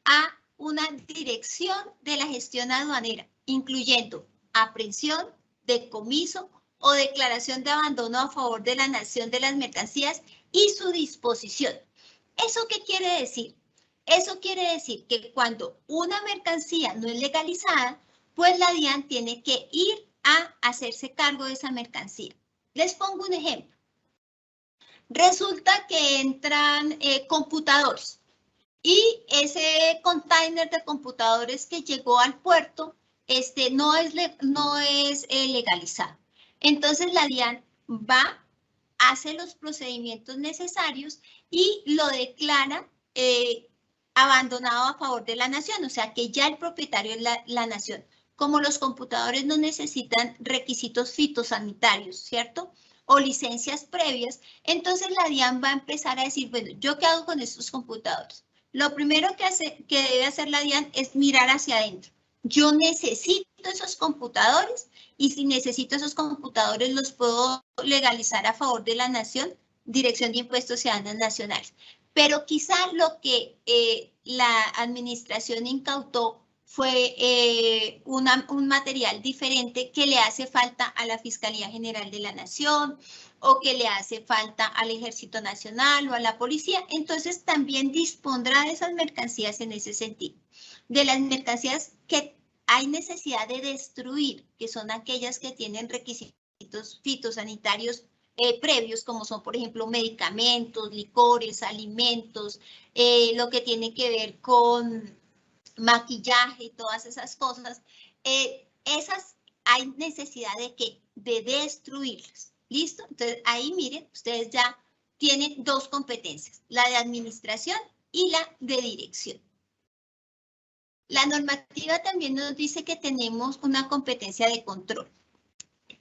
a una dirección de la gestión aduanera, incluyendo aprehensión, decomiso o declaración de abandono a favor de la nación de las mercancías y su disposición. ¿Eso qué quiere decir? Eso quiere decir que cuando una mercancía no es legalizada, pues la DIAN tiene que ir a hacerse cargo de esa mercancía. Les pongo un ejemplo. Resulta que entran computadores y ese container de computadores que llegó al puerto no es legalizado. Entonces la DIAN va, hace los procedimientos necesarios y lo declara abandonado a favor de la nación, o sea que ya el propietario es la nación. Como los computadores no necesitan requisitos fitosanitarios, ¿cierto? O licencias previas, entonces la DIAN va a empezar a decir, bueno, ¿yo qué hago con estos computadores? Lo primero que debe hacer la DIAN es mirar hacia adentro. Yo necesito esos computadores y si necesito esos computadores los puedo legalizar a favor de la nación, Dirección de Impuestos Ciudadanos Nacionales. Pero quizá lo que la administración incautó fue un material diferente que le hace falta a la Fiscalía General de la Nación o que le hace falta al Ejército Nacional o a la Policía. Entonces también dispondrá de esas mercancías en ese sentido. De las mercancías que hay necesidad de destruir, que son aquellas que tienen requisitos fitosanitarios previos, como son, por ejemplo, medicamentos, licores, alimentos, lo que tiene que ver con maquillaje y todas esas cosas, esas hay necesidad de ¿qué? De destruirlas. ¿Listo? Entonces, ahí miren, ustedes ya tienen dos competencias, la de administración y la de dirección. La normativa también nos dice que tenemos una competencia de control.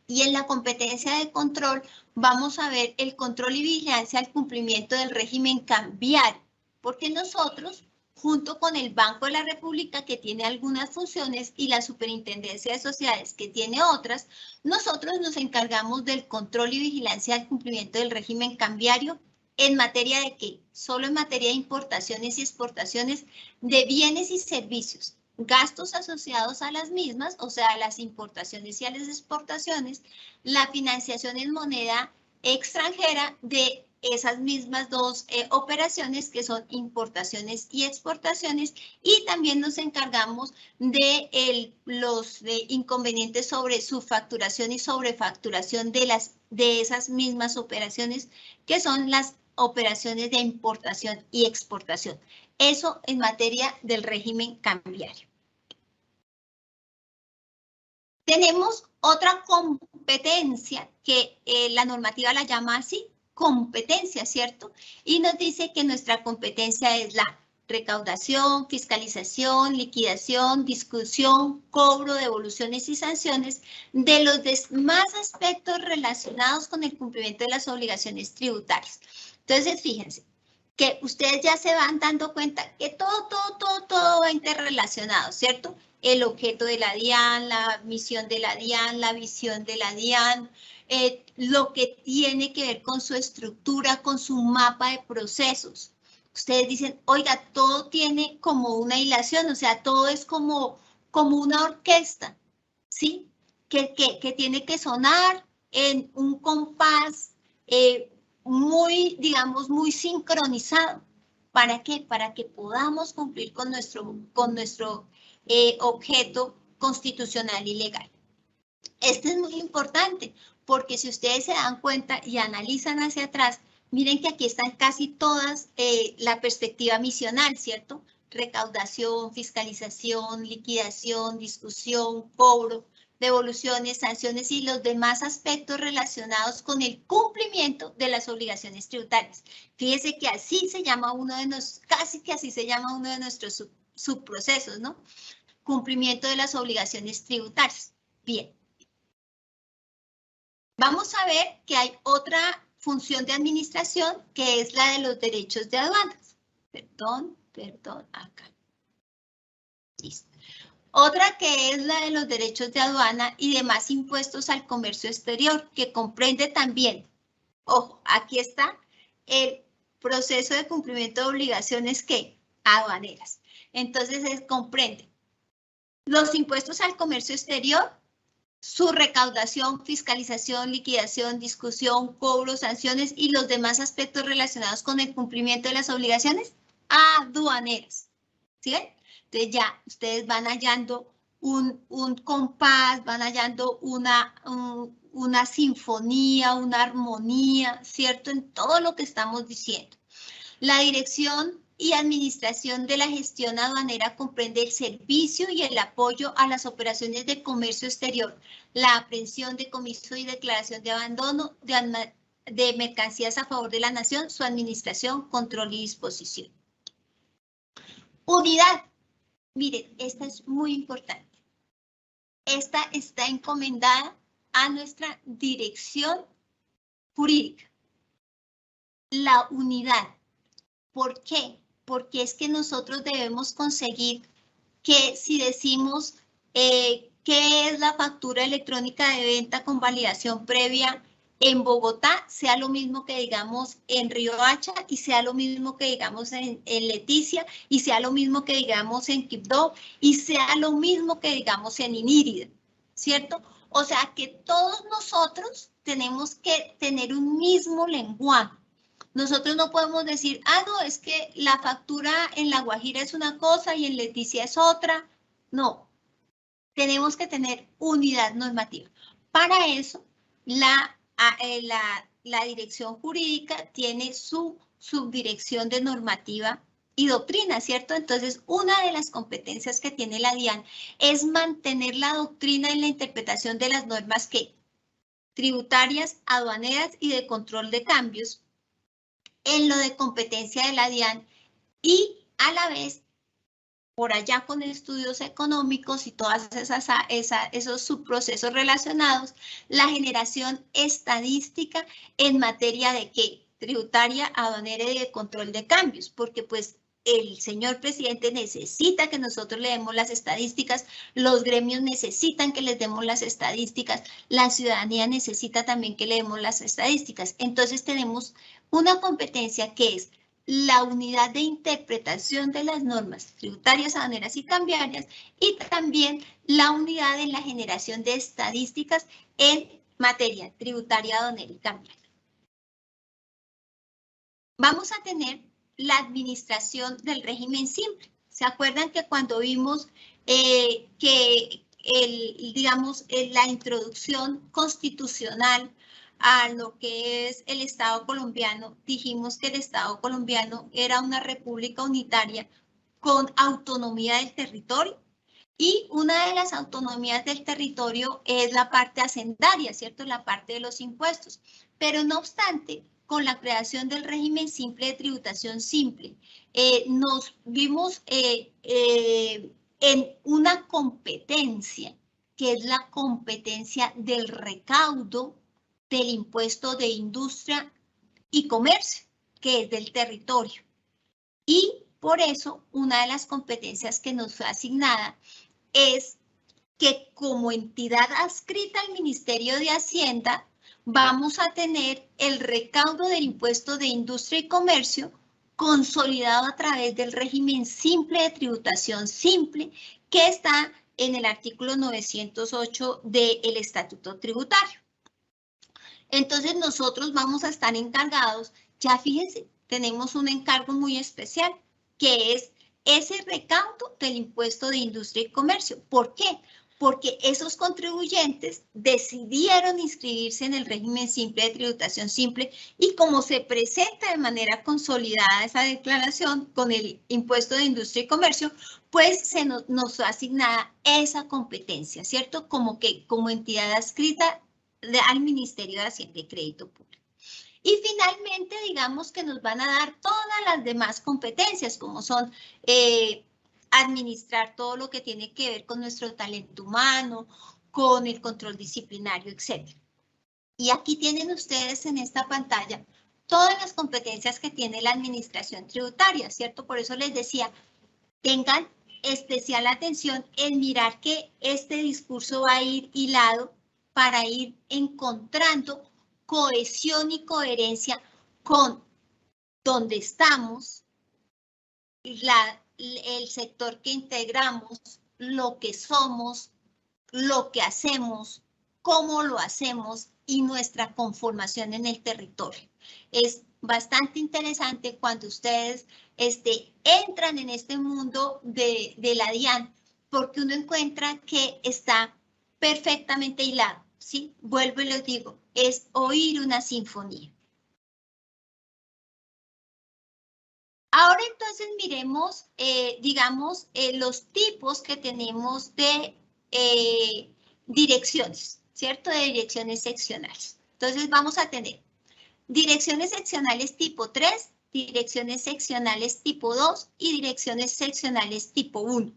Y en la competencia de control vamos a ver el control y vigilancia al cumplimiento del régimen cambiario, porque nosotros, junto con el Banco de la República, que tiene algunas funciones, y la Superintendencia de Sociedades, que tiene otras, nosotros nos encargamos del control y vigilancia al cumplimiento del régimen cambiario en materia de ¿qué? Solo en materia de importaciones y exportaciones de bienes y servicios, gastos asociados a las mismas, o sea, a las importaciones y a las exportaciones, la financiación en moneda extranjera de esas mismas dos operaciones que son importaciones y exportaciones, y también nos encargamos de los inconvenientes sobre subfacturación y sobrefacturación de esas mismas operaciones que son las operaciones de importación y exportación. Eso en materia del régimen cambiario. Tenemos otra competencia que la normativa la llama así, competencia, ¿cierto? Y nos dice que nuestra competencia es la recaudación, fiscalización, liquidación, discusión, cobro, devoluciones y sanciones de los demás aspectos relacionados con el cumplimiento de las obligaciones tributarias. Entonces, fíjense que ustedes ya se van dando cuenta que todo va interrelacionado, ¿cierto? El objeto de la DIAN, la misión de la DIAN, la visión de la DIAN, lo que tiene que ver con su estructura, con su mapa de procesos. Ustedes dicen, oiga, todo tiene como una hilación, o sea, todo es como una orquesta, ¿sí? Que tiene que sonar en un compás muy, digamos, muy sincronizado. ¿Para qué? Para que podamos cumplir con nuestro objeto constitucional y legal. Este es muy importante porque si ustedes se dan cuenta y analizan hacia atrás, miren que aquí están casi todas la perspectiva misional, ¿cierto? recaudación, fiscalización, liquidación, discusión, cobro, devoluciones, sanciones y los demás aspectos relacionados con el cumplimiento de las obligaciones tributarias. Fíjese que así se llama uno de casi que así se llama uno de nuestros subprocesos, ¿no? Cumplimiento de las obligaciones tributarias. Bien. Vamos a ver que hay otra función de administración que es la de los derechos de aduanas. Perdón, acá. Listo. Otra que es la de los derechos de aduana y demás impuestos al comercio exterior, que comprende también, ojo, aquí está el proceso de cumplimiento de obligaciones que aduaneras. Entonces, comprende los impuestos al comercio exterior, su recaudación, fiscalización, liquidación, discusión, cobro, sanciones y los demás aspectos relacionados con el cumplimiento de las obligaciones aduaneras. ¿Sí ven? Entonces ya ustedes van hallando un compás, van hallando una sinfonía, una armonía, ¿cierto? En todo lo que estamos diciendo. La dirección y administración de la gestión aduanera comprende el servicio y el apoyo a las operaciones de comercio exterior, la aprehensión, decomiso y declaración de abandono de mercancías a favor de la nación, su administración, control y disposición. Unidad. Miren, esta es muy importante. Esta está encomendada a nuestra dirección jurídica. La unidad. ¿Por qué? Porque es que nosotros debemos conseguir que si decimos qué es la factura electrónica de venta con validación previa en Bogotá, sea lo mismo que digamos en Riohacha y sea lo mismo que digamos en Leticia y sea lo mismo que digamos en Quibdó y sea lo mismo que digamos en Inírida, ¿cierto? O sea que todos nosotros tenemos que tener un mismo lenguaje. Nosotros no podemos decir, no, es que la factura en La Guajira es una cosa y en Leticia es otra. No, tenemos que tener unidad normativa. Para eso, la dirección jurídica tiene su subdirección de normativa y doctrina, ¿cierto? Entonces, una de las competencias que tiene la DIAN es mantener la doctrina en la interpretación de las normas tributarias, aduaneras y de control de cambios, en lo de competencia de la DIAN y a la vez por allá con estudios económicos y todas esos subprocesos relacionados, la generación estadística en materia de ¿qué? Tributaria, aduanera y de control de cambios, porque pues el señor presidente necesita que nosotros le demos las estadísticas, los gremios necesitan que les demos las estadísticas, la ciudadanía necesita también que le demos las estadísticas. Entonces tenemos una competencia que es la unidad de interpretación de las normas tributarias, aduaneras y cambiarias y también la unidad en la generación de estadísticas en materia tributaria, aduanera y cambiaria. Vamos a tener la administración del régimen simple. ¿Se acuerdan que cuando vimos la introducción constitucional a lo que es el Estado colombiano, dijimos que el Estado colombiano era una república unitaria con autonomía del territorio? Y una de las autonomías del territorio es la parte hacendaria, ¿cierto? La parte de los impuestos. Pero no obstante, con la creación del régimen simple de tributación simple, nos vimos en una competencia, que es la competencia del recaudo del impuesto de industria y comercio, que es del territorio. Y por eso, una de las competencias que nos fue asignada es que como entidad adscrita al Ministerio de Hacienda, vamos a tener el recaudo del impuesto de industria y comercio consolidado a través del régimen simple de tributación simple que está en el artículo 908 del Estatuto Tributario. Entonces nosotros vamos a estar encargados, ya fíjense, tenemos un encargo muy especial que es ese recaudo del impuesto de industria y comercio. ¿Por qué? porque esos contribuyentes decidieron inscribirse en el régimen simple de tributación simple y como se presenta de manera consolidada esa declaración con el impuesto de industria y comercio, pues nos fue asignada esa competencia, ¿cierto? Como entidad adscrita al Ministerio de Hacienda y Crédito Público. Y finalmente, digamos que nos van a dar todas las demás competencias, como son administrar todo lo que tiene que ver con nuestro talento humano, con el control disciplinario, etc. Y aquí tienen ustedes en esta pantalla todas las competencias que tiene la administración tributaria, ¿cierto? Por eso les decía, tengan especial atención en mirar que este discurso va a ir hilado para ir encontrando cohesión y coherencia con dónde estamos, el sector que integramos, lo que somos, lo que hacemos, cómo lo hacemos y nuestra conformación en el territorio. Es bastante interesante cuando ustedes entran en este mundo de la DIAN, porque uno encuentra que está perfectamente hilado, ¿sí? Vuelvo y les digo, es oír una sinfonía. Ahora entonces miremos, digamos, los tipos que tenemos de direcciones, ¿cierto? De direcciones seccionales. Entonces vamos a tener direcciones seccionales tipo 3, direcciones seccionales tipo 2 y direcciones seccionales tipo 1.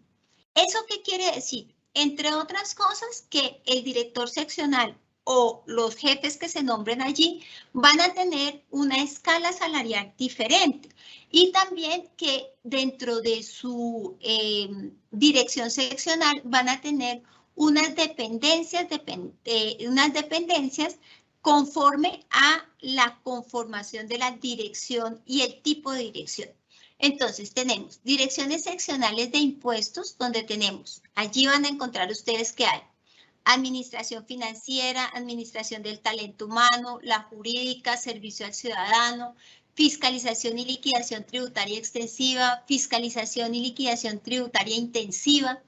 ¿Eso qué quiere decir? Entre otras cosas, que el director seccional o los jefes que se nombren allí van a tener una escala salarial diferente y también que dentro de su dirección seccional van a tener unas dependencias conforme a la conformación de la dirección y el tipo de dirección. Entonces tenemos direcciones seccionales de impuestos donde tenemos, allí van a encontrar ustedes que hay administración financiera, administración del talento humano, la jurídica, servicio al ciudadano, fiscalización y liquidación tributaria extensiva, fiscalización y liquidación tributaria intensiva,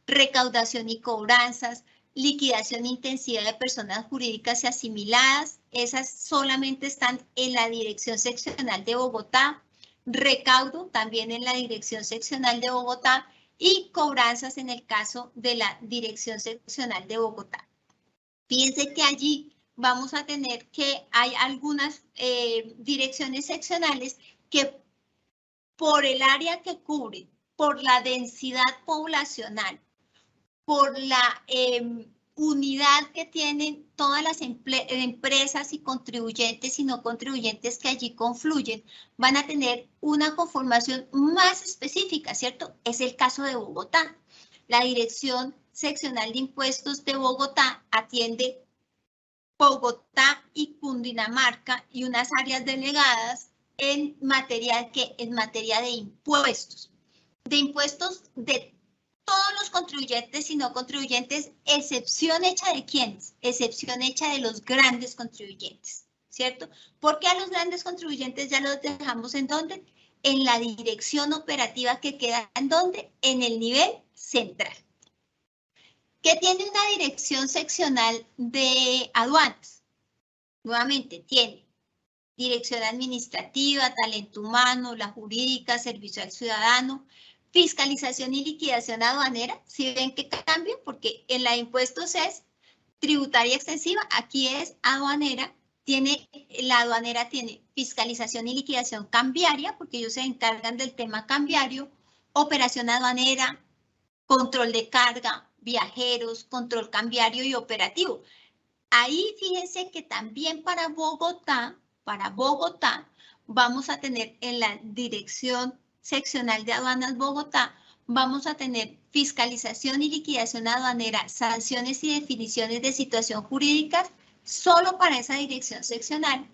recaudación y cobranzas, liquidación intensiva de personas jurídicas y asimiladas, esas solamente están en la Dirección Seccional de Bogotá, recaudo también en la Dirección Seccional de Bogotá y cobranzas en el caso de la Dirección Seccional de Bogotá. Fíjense que allí vamos a tener que hay algunas direcciones seccionales que por el área que cubren, por la densidad poblacional, por la unidad que tienen todas las empresas y contribuyentes y no contribuyentes que allí confluyen, van a tener una conformación más específica, ¿cierto? Es el caso de Bogotá. La Dirección Seccional de Impuestos de Bogotá atiende Bogotá y Cundinamarca y unas áreas delegadas en materia de impuestos. De impuestos de todos los contribuyentes y no contribuyentes, excepción hecha de ¿quiénes? Excepción hecha de los grandes contribuyentes, ¿cierto? Porque a los grandes contribuyentes ya los dejamos ¿en dónde? En la dirección operativa que queda ¿en dónde? En el nivel central. ¿Qué tiene una dirección seccional de aduanas? Nuevamente, tiene dirección administrativa, talento humano, la jurídica, servicio al ciudadano, fiscalización y liquidación aduanera. ¿Sí ven qué cambia? Porque en la de impuestos es tributaria extensiva, aquí es aduanera. La aduanera tiene fiscalización y liquidación cambiaria, porque ellos se encargan del tema cambiario, operación aduanera, control de carga, viajeros, control cambiario y operativo. Ahí fíjense que también para Bogotá, vamos a tener en la Dirección Seccional de Aduanas Bogotá, vamos a tener fiscalización y liquidación aduanera, sanciones y definiciones de situación jurídica solo para esa dirección seccional,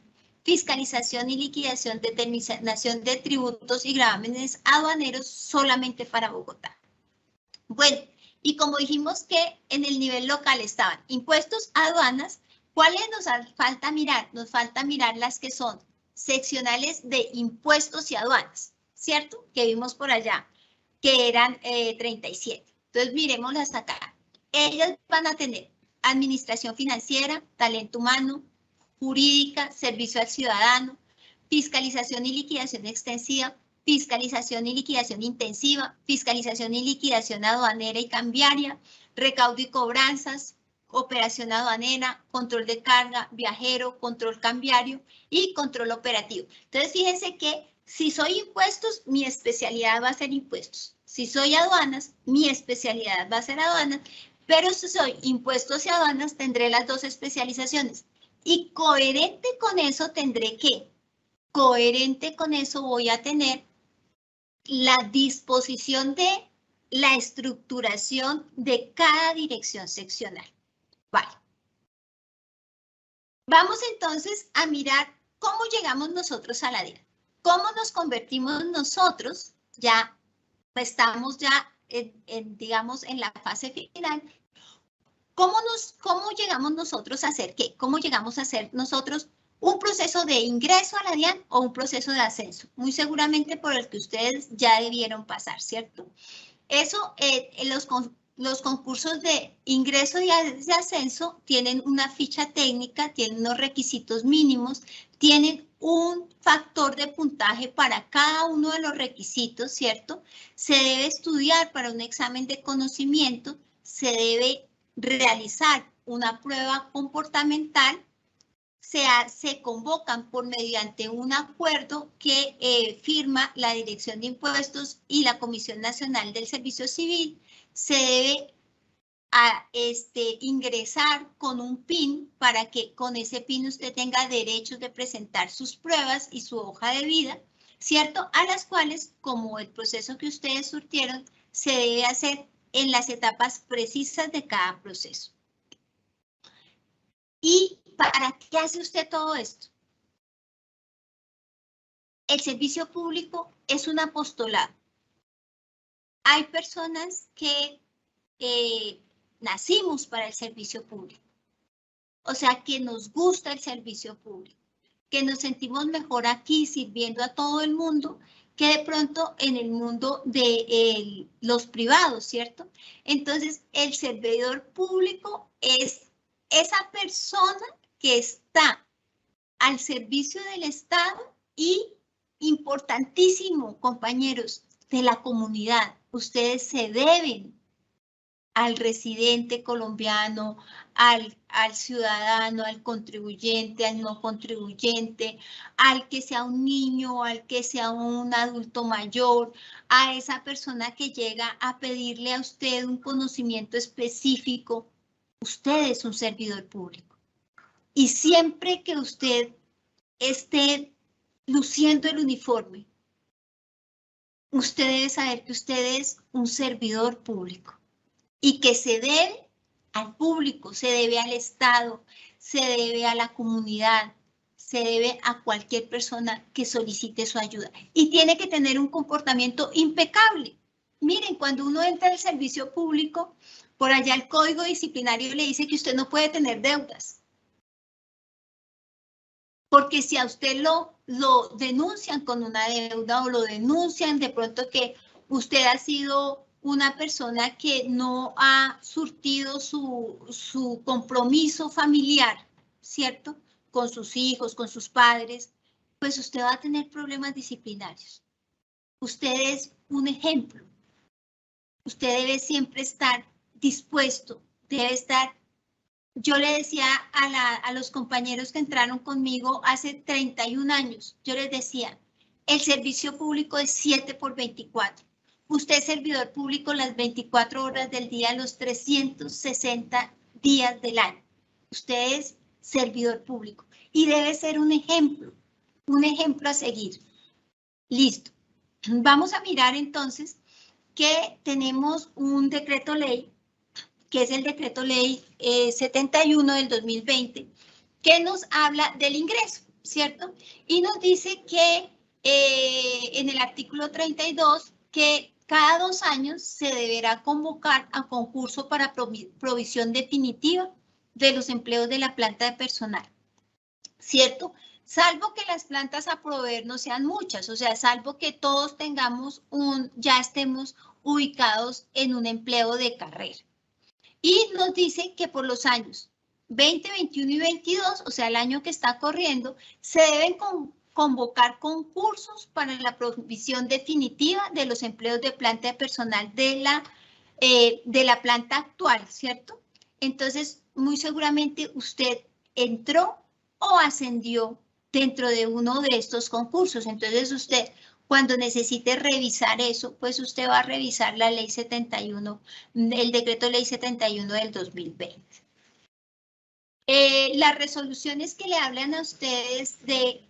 fiscalización y liquidación, determinación de tributos y gravámenes aduaneros solamente para Bogotá. Bueno, y como dijimos que en el nivel local estaban impuestos, aduanas, ¿cuáles nos falta mirar? Nos falta mirar las que son seccionales de impuestos y aduanas, ¿cierto? Que vimos por allá, que eran 37. Entonces, miremoslas acá. ellas van a tener administración financiera, talento humano, jurídica, servicio al ciudadano, fiscalización y liquidación extensiva, fiscalización y liquidación intensiva, fiscalización y liquidación aduanera y cambiaria, recaudo y cobranzas, operación aduanera, control de carga, viajero, control cambiario y control operativo. Entonces, fíjense que si soy impuestos, mi especialidad va a ser impuestos. Si soy aduanas, mi especialidad va a ser aduanas, pero si soy impuestos y aduanas, tendré las dos especializaciones. Y coherente con eso tendré que, coherente con eso voy a tener la disposición de la estructuración de cada dirección seccional. Vale. Vamos entonces a mirar cómo llegamos nosotros a la DIAN. ¿Cómo nos convertimos nosotros? Ya estamos ya, digamos, en la fase final. ¿Cómo llegamos nosotros a hacer qué? ¿Cómo llegamos a hacer nosotros un proceso de ingreso a la DIAN o un proceso de ascenso? Muy seguramente por el que ustedes ya debieron pasar, ¿cierto? Eso, los concursos de ingreso y de ascenso tienen una ficha técnica, tienen unos requisitos mínimos, tienen un factor de puntaje para cada uno de los requisitos, ¿cierto? Se debe estudiar para un examen de conocimiento, se debe realizar una prueba comportamental, se convocan por mediante un acuerdo que firma la Dirección de Impuestos y la Comisión Nacional del Servicio Civil. Se debe ingresar con un PIN para que con ese PIN usted tenga derechos de presentar sus pruebas y su hoja de vida, ¿cierto? A las cuales, como el proceso que ustedes surtieron, se debe hacer en las etapas precisas de cada proceso. ¿Y para qué hace usted todo esto? El servicio público es un apostolado. Hay personas que nacimos para el servicio público. O sea, que nos gusta el servicio público, que nos sentimos mejor aquí sirviendo a todo el mundo que de pronto en el mundo de los privados, ¿cierto? Entonces, el servidor público es esa persona que está al servicio del Estado y, importantísimo, compañeros, de la comunidad. Ustedes se deben al residente colombiano, al ciudadano, al contribuyente, al no contribuyente, al que sea un niño, al que sea un adulto mayor, a esa persona que llega a pedirle a usted un conocimiento específico. Usted es un servidor público. Y siempre que usted esté luciendo el uniforme, usted debe saber que usted es un servidor público y que se debe al público, se debe al Estado, se debe a la comunidad, se debe a cualquier persona que solicite su ayuda. Y tiene que tener un comportamiento impecable. Miren, cuando uno entra al servicio público, por allá el Código Disciplinario le dice que usted no puede tener deudas. Porque si a usted lo denuncian con una deuda o lo denuncian de pronto que usted ha sido una persona que no ha surtido su compromiso familiar, ¿cierto? Con sus hijos, con sus padres, pues usted va a tener problemas disciplinarios. Usted es un ejemplo. Usted debe siempre estar dispuesto, debe estar. Yo le decía a los compañeros que entraron conmigo hace 31 años, yo les decía, el servicio público es 7×24. Usted es servidor público las 24 horas del día, los 360 días del año. Usted es servidor público y debe ser un ejemplo a seguir. Listo. Vamos a mirar entonces que tenemos un decreto ley, que es el decreto ley 71 del 2020, que nos habla del ingreso, ¿cierto? Y nos dice que en el artículo 32, que cada 2 años se deberá convocar a concurso para provisión definitiva de los empleos de la planta de personal, ¿cierto? Salvo que las plantas a proveer no sean muchas, o sea, salvo que todos tengamos ya estemos ubicados en un empleo de carrera. Y nos dice que por los años 20, 21 y 22, o sea, el año que está corriendo, se deben convocar concursos para la provisión definitiva de los empleos de planta de personal de la planta actual, ¿cierto? Entonces, muy seguramente usted entró o ascendió dentro de uno de estos concursos. Entonces, usted, cuando necesite revisar eso, pues usted va a revisar la ley 71, el decreto ley 71 del 2020. Las resoluciones que le hablan a ustedes de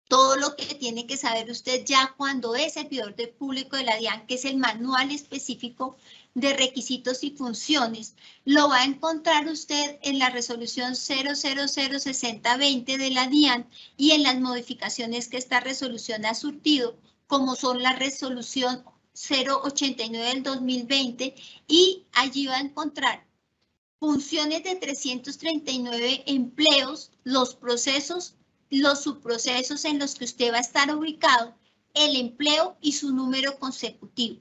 todo lo que tiene que saber usted ya cuando es servidor de público de la DIAN, que es el manual específico de requisitos y funciones, lo va a encontrar usted en la resolución 0006020 de la DIAN y en las modificaciones que esta resolución ha surtido, como son la resolución 089 del 2020, y allí va a encontrar funciones de 339 empleos, los procesos, los subprocesos en los que usted va a estar ubicado, el empleo y su número consecutivo.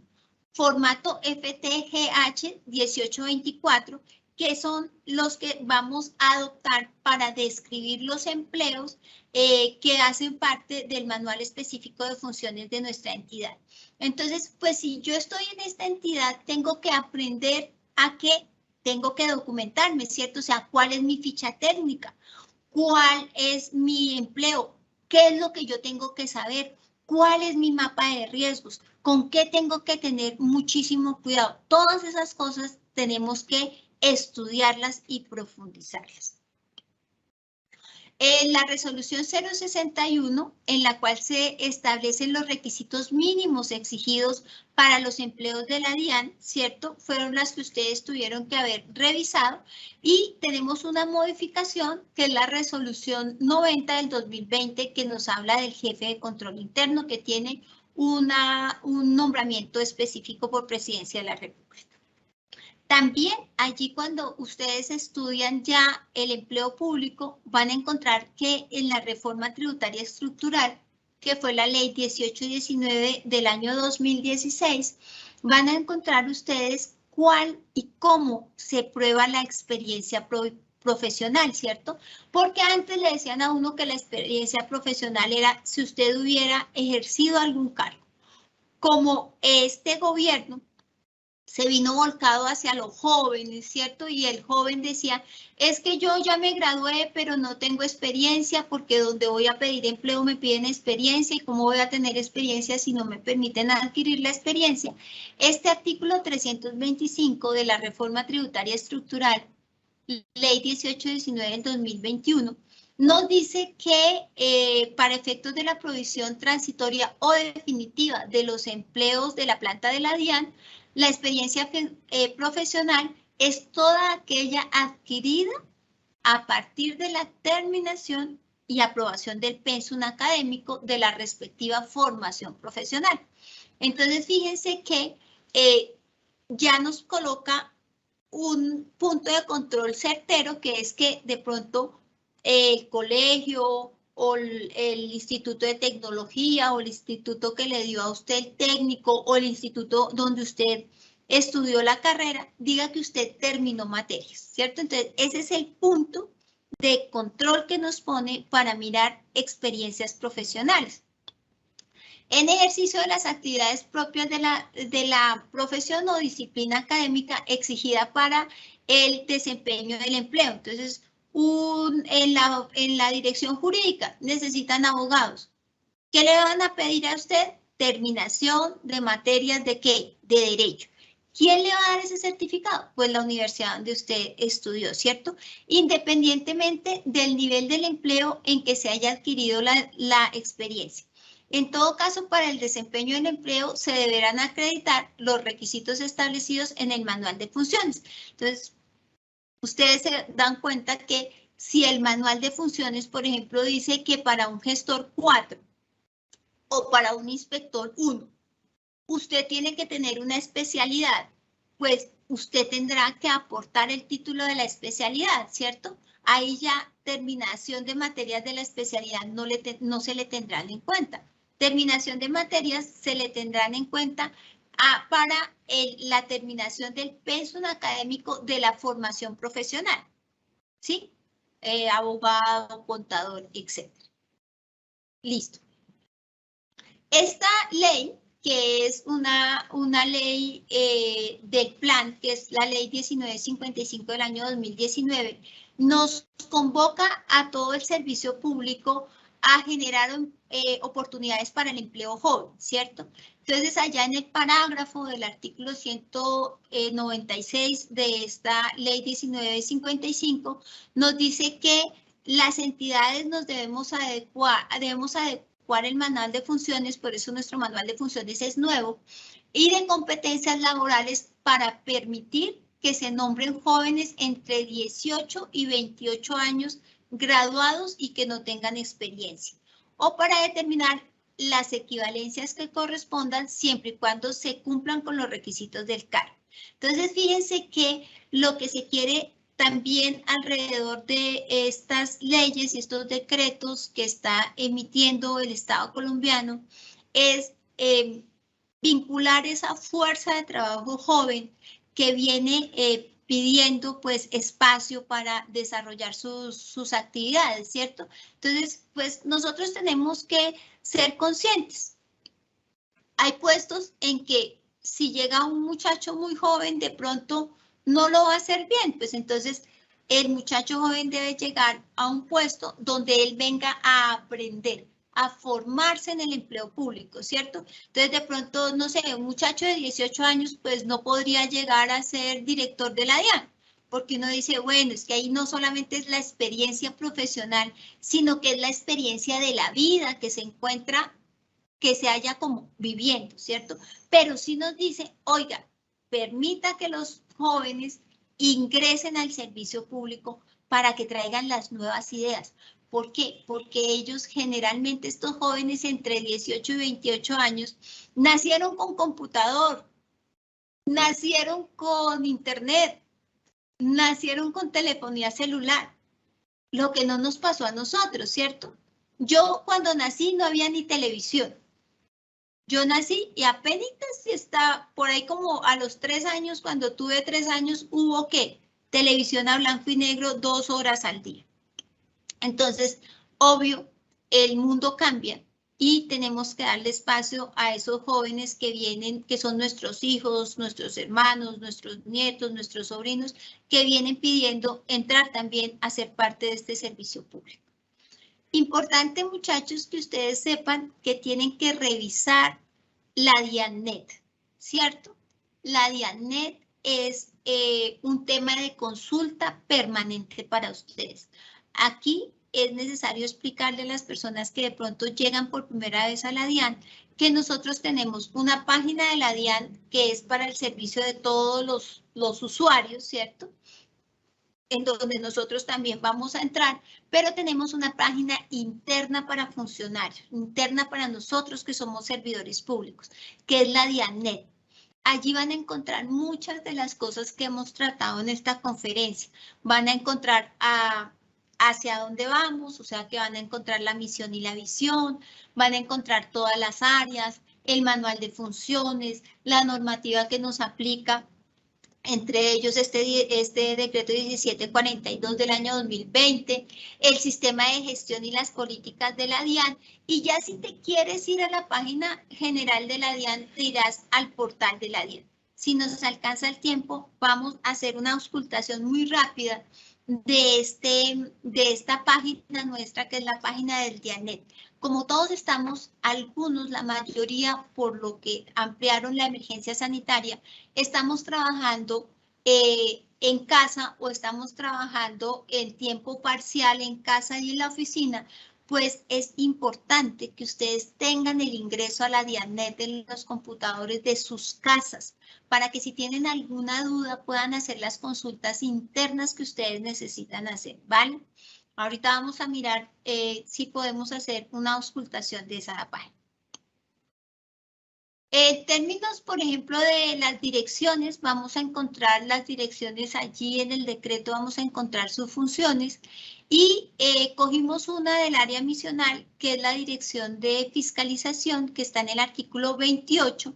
Formato FTGH 1824, que son los que vamos a adoptar para describir los empleos que hacen parte del manual específico de funciones de nuestra entidad. Entonces, pues si yo estoy en esta entidad, tengo que aprender a que tengo que documentarme, ¿cierto? O sea, ¿cuál es mi ficha técnica? ¿Cuál es mi empleo? ¿Qué es lo que yo tengo que saber? ¿Cuál es mi mapa de riesgos? ¿Con qué tengo que tener muchísimo cuidado? Todas esas cosas tenemos que estudiarlas y profundizarlas. En la resolución 061, en la cual se establecen los requisitos mínimos exigidos para los empleos de la DIAN, ¿cierto? Fueron las que ustedes tuvieron que haber revisado, y tenemos una modificación que es la resolución 90 del 2020, que nos habla del jefe de control interno, que tiene un nombramiento específico por Presidencia de la República. También allí, cuando ustedes estudian ya el empleo público, van a encontrar que en la reforma tributaria estructural, que fue la ley 1819 del año 2016, van a encontrar ustedes cuál y cómo se prueba la experiencia profesional, ¿cierto? Porque antes le decían a uno que la experiencia profesional era si usted hubiera ejercido algún cargo. Como este gobierno se vino volcado hacia los jóvenes, ¿cierto? Y el joven decía, es que yo ya me gradué, pero no tengo experiencia, porque donde voy a pedir empleo me piden experiencia, y cómo voy a tener experiencia si no me permiten adquirir la experiencia. Este artículo 325 de la reforma tributaria estructural, ley 1819 del 2021, nos dice que para efectos de la provisión transitoria o definitiva de los empleos de la planta de la DIAN, la experiencia profesional es toda aquella adquirida a partir de la terminación y aprobación del pensum académico de la respectiva formación profesional. Entonces, fíjense que ya nos coloca un punto de control certero, que es que de pronto el colegio o el instituto de tecnología o el instituto que le dio a usted el técnico o el instituto donde usted estudió la carrera, diga que usted terminó materias, ¿cierto? Entonces, ese es el punto de control que nos pone para mirar experiencias profesionales. En ejercicio de las actividades propias de la profesión o disciplina académica exigida para el desempeño del empleo. Entonces, en la dirección jurídica necesitan abogados. ¿Qué le van a pedir a usted? Terminación de materias ¿de qué? De derecho. ¿Quién le va a dar ese certificado? Pues la universidad donde usted estudió, ¿cierto? Independientemente del nivel del empleo en que se haya adquirido la experiencia. En todo caso, para el desempeño del empleo se deberán acreditar los requisitos establecidos en el manual de funciones. Entonces, ustedes se dan cuenta que si el manual de funciones, por ejemplo, dice que para un gestor 4 o para un inspector 1, usted tiene que tener una especialidad, pues usted tendrá que aportar el título de la especialidad, ¿cierto? Ahí ya terminación de materias de la especialidad no se le tendrán en cuenta. Terminación de materias se le tendrán en cuenta para la terminación del pensum académico de la formación profesional, ¿sí? Abogado, contador, etc. Listo. Esta ley, que es una ley del plan, que es la ley 1955 del año 2019, nos convoca a todo el servicio público a generar oportunidades para el empleo joven, ¿cierto? Entonces, allá en el parágrafo del artículo 196 de esta ley 1955, nos dice que las entidades nos debemos adecuar el manual de funciones, por eso nuestro manual de funciones es nuevo, y de competencias laborales para permitir que se nombren jóvenes entre 18 y 28 años graduados y que no tengan experiencia, o para determinar las equivalencias que correspondan siempre y cuando se cumplan con los requisitos del cargo. Entonces, fíjense que lo que se quiere también alrededor de estas leyes y estos decretos que está emitiendo el Estado colombiano es vincular esa fuerza de trabajo joven que viene pidiendo pues espacio para desarrollar sus actividades, ¿cierto? Entonces, pues nosotros tenemos que ser conscientes. Hay puestos en que si llega un muchacho muy joven, de pronto no lo va a hacer bien, pues entonces el muchacho joven debe llegar a un puesto donde él venga a aprender, a formarse en el empleo público, ¿cierto? Entonces de pronto, no sé, un muchacho de 18 años pues no podría llegar a ser director de la DIAN, porque uno dice, bueno, es que ahí no solamente es la experiencia profesional, sino que es la experiencia de la vida que se encuentra, que se haya como viviendo, ¿cierto? Pero sí nos dice, oiga, permita que los jóvenes ingresen al servicio público para que traigan las nuevas ideas. ¿Por qué? Porque ellos generalmente, estos jóvenes entre 18 y 28 años, nacieron con computador, nacieron con internet, nacieron con telefonía celular, lo que no nos pasó a nosotros, ¿cierto? Yo cuando nací no había ni televisión. Yo nací y apenas está por ahí como a los 3 años, cuando tuve 3 años, hubo que televisión a blanco y negro 2 horas al día. Entonces, obvio, el mundo cambia y tenemos que darle espacio a esos jóvenes que vienen, que son nuestros hijos, nuestros hermanos, nuestros nietos, nuestros sobrinos, que vienen pidiendo entrar también a ser parte de este servicio público. Importante, muchachos, que ustedes sepan que tienen que revisar la DIANET, ¿cierto? La DIANET es un tema de consulta permanente para ustedes. Aquí es necesario explicarle a las personas que de pronto llegan por primera vez a la DIAN que nosotros tenemos una página de la DIAN que es para el servicio de todos los usuarios, ¿cierto? En donde nosotros también vamos a entrar, pero tenemos una página interna para funcionarios, interna para nosotros que somos servidores públicos, que es la DIANET. Allí van a encontrar muchas de las cosas que hemos tratado en esta conferencia. Van a encontrar hacia dónde vamos, o sea que van a encontrar la misión y la visión, van a encontrar todas las áreas, el manual de funciones, la normativa que nos aplica, entre ellos este decreto 1742 del año 2020, el sistema de gestión y las políticas de la DIAN, y ya si te quieres ir a la página general de la DIAN, te irás al portal de la DIAN. Si nos alcanza el tiempo, vamos a hacer una auscultación muy rápida de esta página nuestra, que es la página del DIANET. Como todos estamos, algunos, la mayoría, por lo que ampliaron la emergencia sanitaria, estamos trabajando en casa o estamos trabajando en tiempo parcial en casa y en la oficina, pues es importante que ustedes tengan el ingreso a la DIANET en los computadores de sus casas, para que si tienen alguna duda puedan hacer las consultas internas que ustedes necesitan hacer, ¿vale? Ahorita vamos a mirar si podemos hacer una auscultación de esa página. En términos, por ejemplo, de las direcciones, vamos a encontrar las direcciones allí en el decreto, vamos a encontrar sus funciones y cogimos una del área misional, que es la dirección de fiscalización, que está en el artículo 28.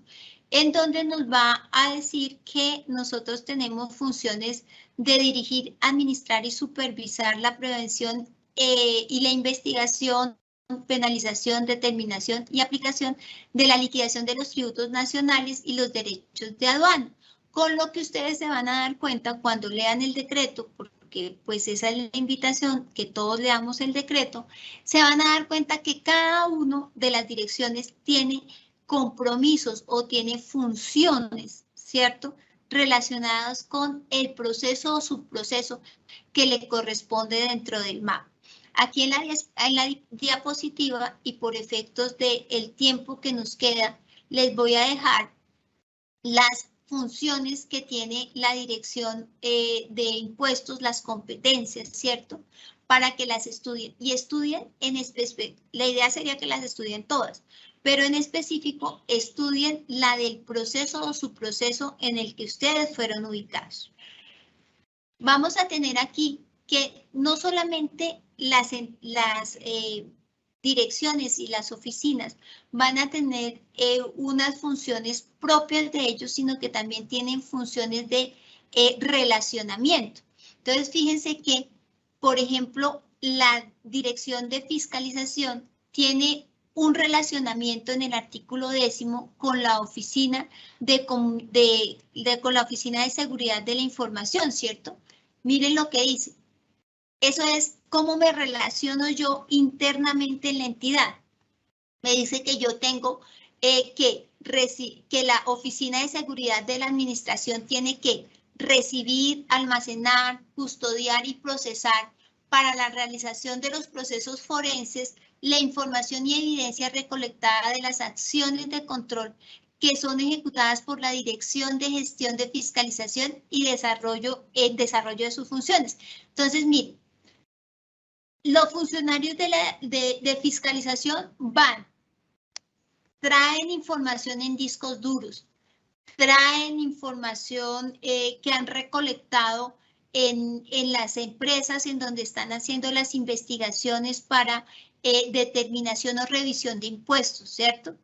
en donde nos va a decir que nosotros tenemos funciones de dirigir, administrar y supervisar la prevención y la investigación, penalización, determinación y aplicación de la liquidación de los tributos nacionales y los derechos de aduana. Con lo que ustedes se van a dar cuenta cuando lean el decreto, porque pues esa es la invitación, que todos leamos el decreto, se van a dar cuenta que cada una de las direcciones tiene compromisos o tiene funciones, ¿cierto?, relacionadas con el proceso o subproceso que le corresponde dentro del MAP. Aquí en la diapositiva y por efectos del tiempo que nos queda, les voy a dejar las funciones que tiene la dirección de impuestos, las competencias, ¿cierto? Para que las estudien y estudien en específico. La idea sería que las estudien todas, pero en específico estudien la del proceso o subproceso en el que ustedes fueron ubicados. Vamos a tener aquí que no solamente las direcciones y las oficinas van a tener unas funciones propias de ellos, sino que también tienen funciones de relacionamiento. Entonces, fíjense que, por ejemplo, la dirección de fiscalización tiene un relacionamiento en el artículo 10 con la oficina con la oficina de seguridad de la información, ¿cierto? Miren lo que dice. Eso es cómo me relaciono yo internamente en la entidad. Me dice que yo tengo que la oficina de seguridad de la administración tiene que recibir, almacenar, custodiar y procesar para la realización de los procesos forenses la información y evidencia recolectada de las acciones de control que son ejecutadas por la Dirección de Gestión de Fiscalización y desarrollo de sus funciones. Entonces, miren, los funcionarios de fiscalización traen información en discos duros, traen información que han recolectado en las empresas en donde están haciendo las investigaciones para determinación o revisión de impuestos, ¿cierto?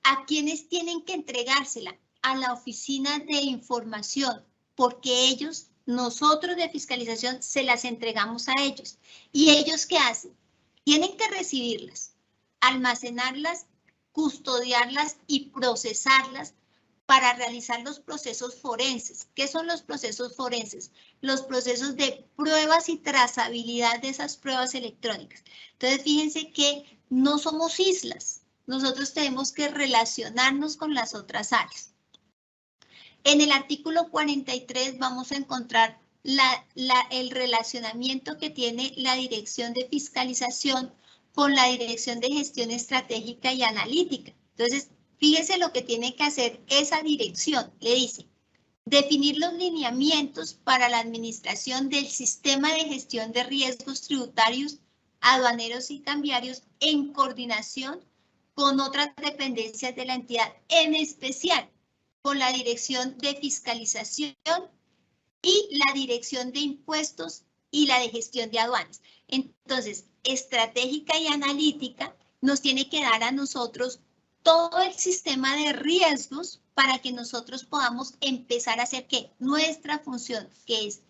¿A quiénes tienen que entregársela? A la oficina de información, porque ellos, nosotros de fiscalización, se las entregamos a ellos. ¿Y ellos qué hacen? Tienen que recibirlas, almacenarlas, custodiarlas y procesarlas para realizar los procesos forenses. ¿Qué son los procesos forenses? Los procesos de pruebas y trazabilidad de esas pruebas electrónicas. Entonces, fíjense que no somos islas. Nosotros tenemos que relacionarnos con las otras áreas. En el artículo 43 vamos a encontrar el relacionamiento que tiene la Dirección de Fiscalización con la Dirección de Gestión Estratégica y Analítica. Entonces, fíjese lo que tiene que hacer esa dirección. Le dice, definir los lineamientos para la administración del sistema de gestión de riesgos tributarios, aduaneros y cambiarios en coordinación con otras dependencias de la entidad, en especial con la Dirección de Fiscalización y la Dirección de Impuestos y la de Gestión de Aduanas. Entonces, estratégica y analítica nos tiene que dar a nosotros todo el sistema de riesgos para que nosotros podamos empezar a hacer ¿qué? Nuestra función, que es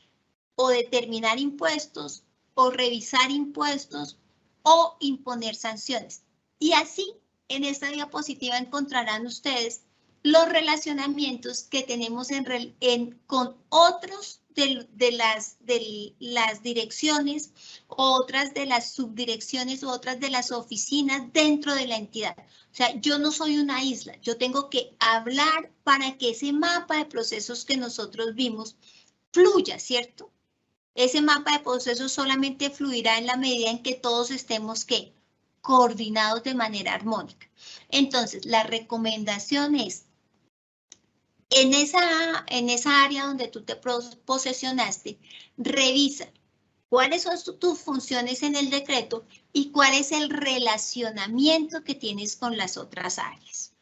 o determinar impuestos, o revisar impuestos, o imponer sanciones. Y así, en esta diapositiva encontrarán ustedes los relacionamientos que tenemos con otros de las direcciones, otras de las subdirecciones, otras de las oficinas dentro de la entidad. O sea, yo no soy una isla, yo tengo que hablar para que ese mapa de procesos que nosotros vimos fluya, ¿cierto? Ese mapa de procesos solamente fluirá en la medida en que todos estemos, ¿qué? Coordinados de manera armónica. Entonces, la recomendación es, en esa área donde tú te posesionaste, revisa cuáles son tus funciones en el decreto y cuál es el relacionamiento que tienes con las otras áreas.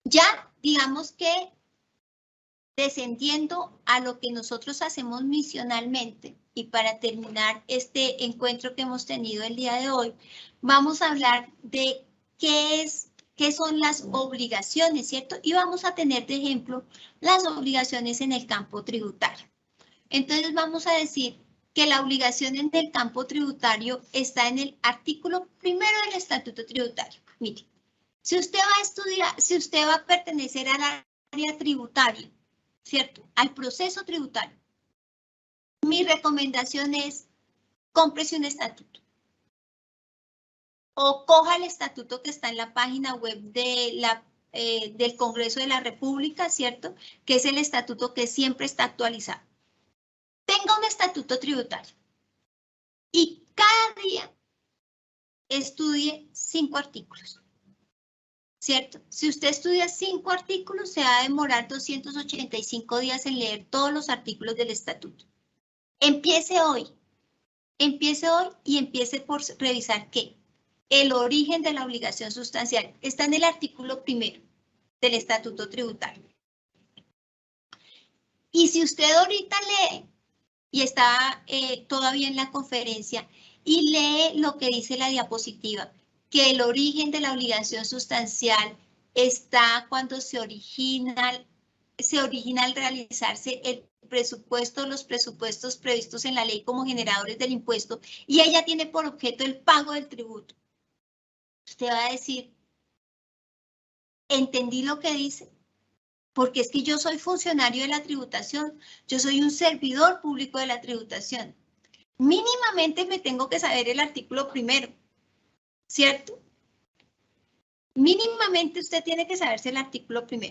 Ya, digamos que descendiendo a lo que nosotros hacemos misionalmente, y para terminar este encuentro que hemos tenido el día de hoy, vamos a hablar de qué es qué son las obligaciones, ¿cierto? Y vamos a tener de ejemplo las obligaciones en el campo tributario. Entonces vamos a decir que la obligación en el campo tributario está en el artículo 1 del Estatuto Tributario. Mire, si usted va a estudiar, si usted va a pertenecer al área tributaria, ¿cierto? Al proceso tributario, mi recomendación es cómprese un estatuto. O coja el estatuto que está en la página web de del Congreso de la República, ¿cierto? Que es el estatuto que siempre está actualizado. Tenga un estatuto tributario y cada día estudie 5 artículos, ¿cierto? Si usted estudia 5 artículos, se va a demorar 285 días en leer todos los artículos del estatuto. Empiece hoy y empiece por revisar qué. El origen de la obligación sustancial está en el artículo 1 del Estatuto Tributario. Y si usted ahorita lee y está todavía en la conferencia y lee lo que dice la diapositiva, que el origen de la obligación sustancial está cuando se origina al realizarse el presupuesto, los presupuestos previstos en la ley como generadores del impuesto, y ella tiene por objeto el pago del tributo. Usted va a decir, ¿entendí lo que dice? Porque es que yo soy funcionario de la tributación, yo soy un servidor público de la tributación. Mínimamente me tengo que saber el artículo 1, ¿cierto? Mínimamente usted tiene que saberse el artículo 1.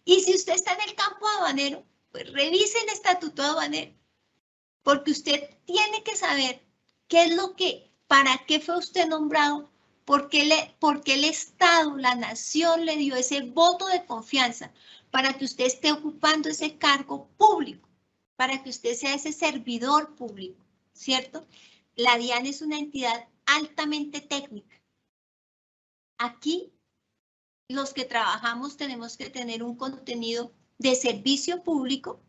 Y si usted está en el campo aduanero, pues revise el estatuto aduanero, porque usted tiene que saber qué es lo que, para qué fue usted nombrado, por qué el Estado, la nación le dio ese voto de confianza para que usted esté ocupando ese cargo público, para que usted sea ese servidor público, ¿cierto? La DIAN es una entidad altamente técnica. Aquí, los que trabajamos tenemos que tener un contenido de servicio público,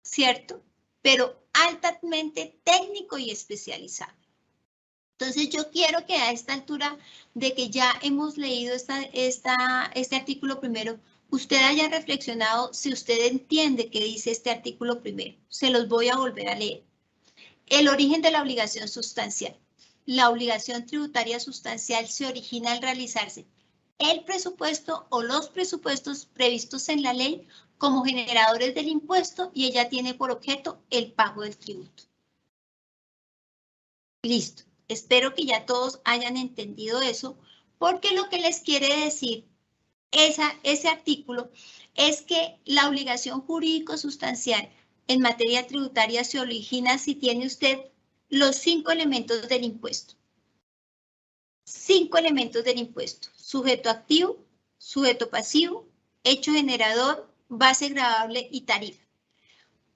¿cierto? Pero altamente técnico y especializado. Entonces yo quiero que a esta altura de que ya hemos leído este artículo 1, usted haya reflexionado si usted entiende qué dice este artículo 1. Se los voy a volver a leer. El origen de la obligación sustancial. La obligación tributaria sustancial se origina al realizarse el presupuesto o los presupuestos previstos en la ley como generadores del impuesto, y ella tiene por objeto el pago del tributo. Listo. Espero que ya todos hayan entendido eso, porque lo que les quiere decir ese artículo es que la obligación jurídico sustancial en materia tributaria se origina si tiene usted los 5 elementos del impuesto. 5 elementos del impuesto: sujeto activo, sujeto pasivo, hecho generador, base gravable y tarifa.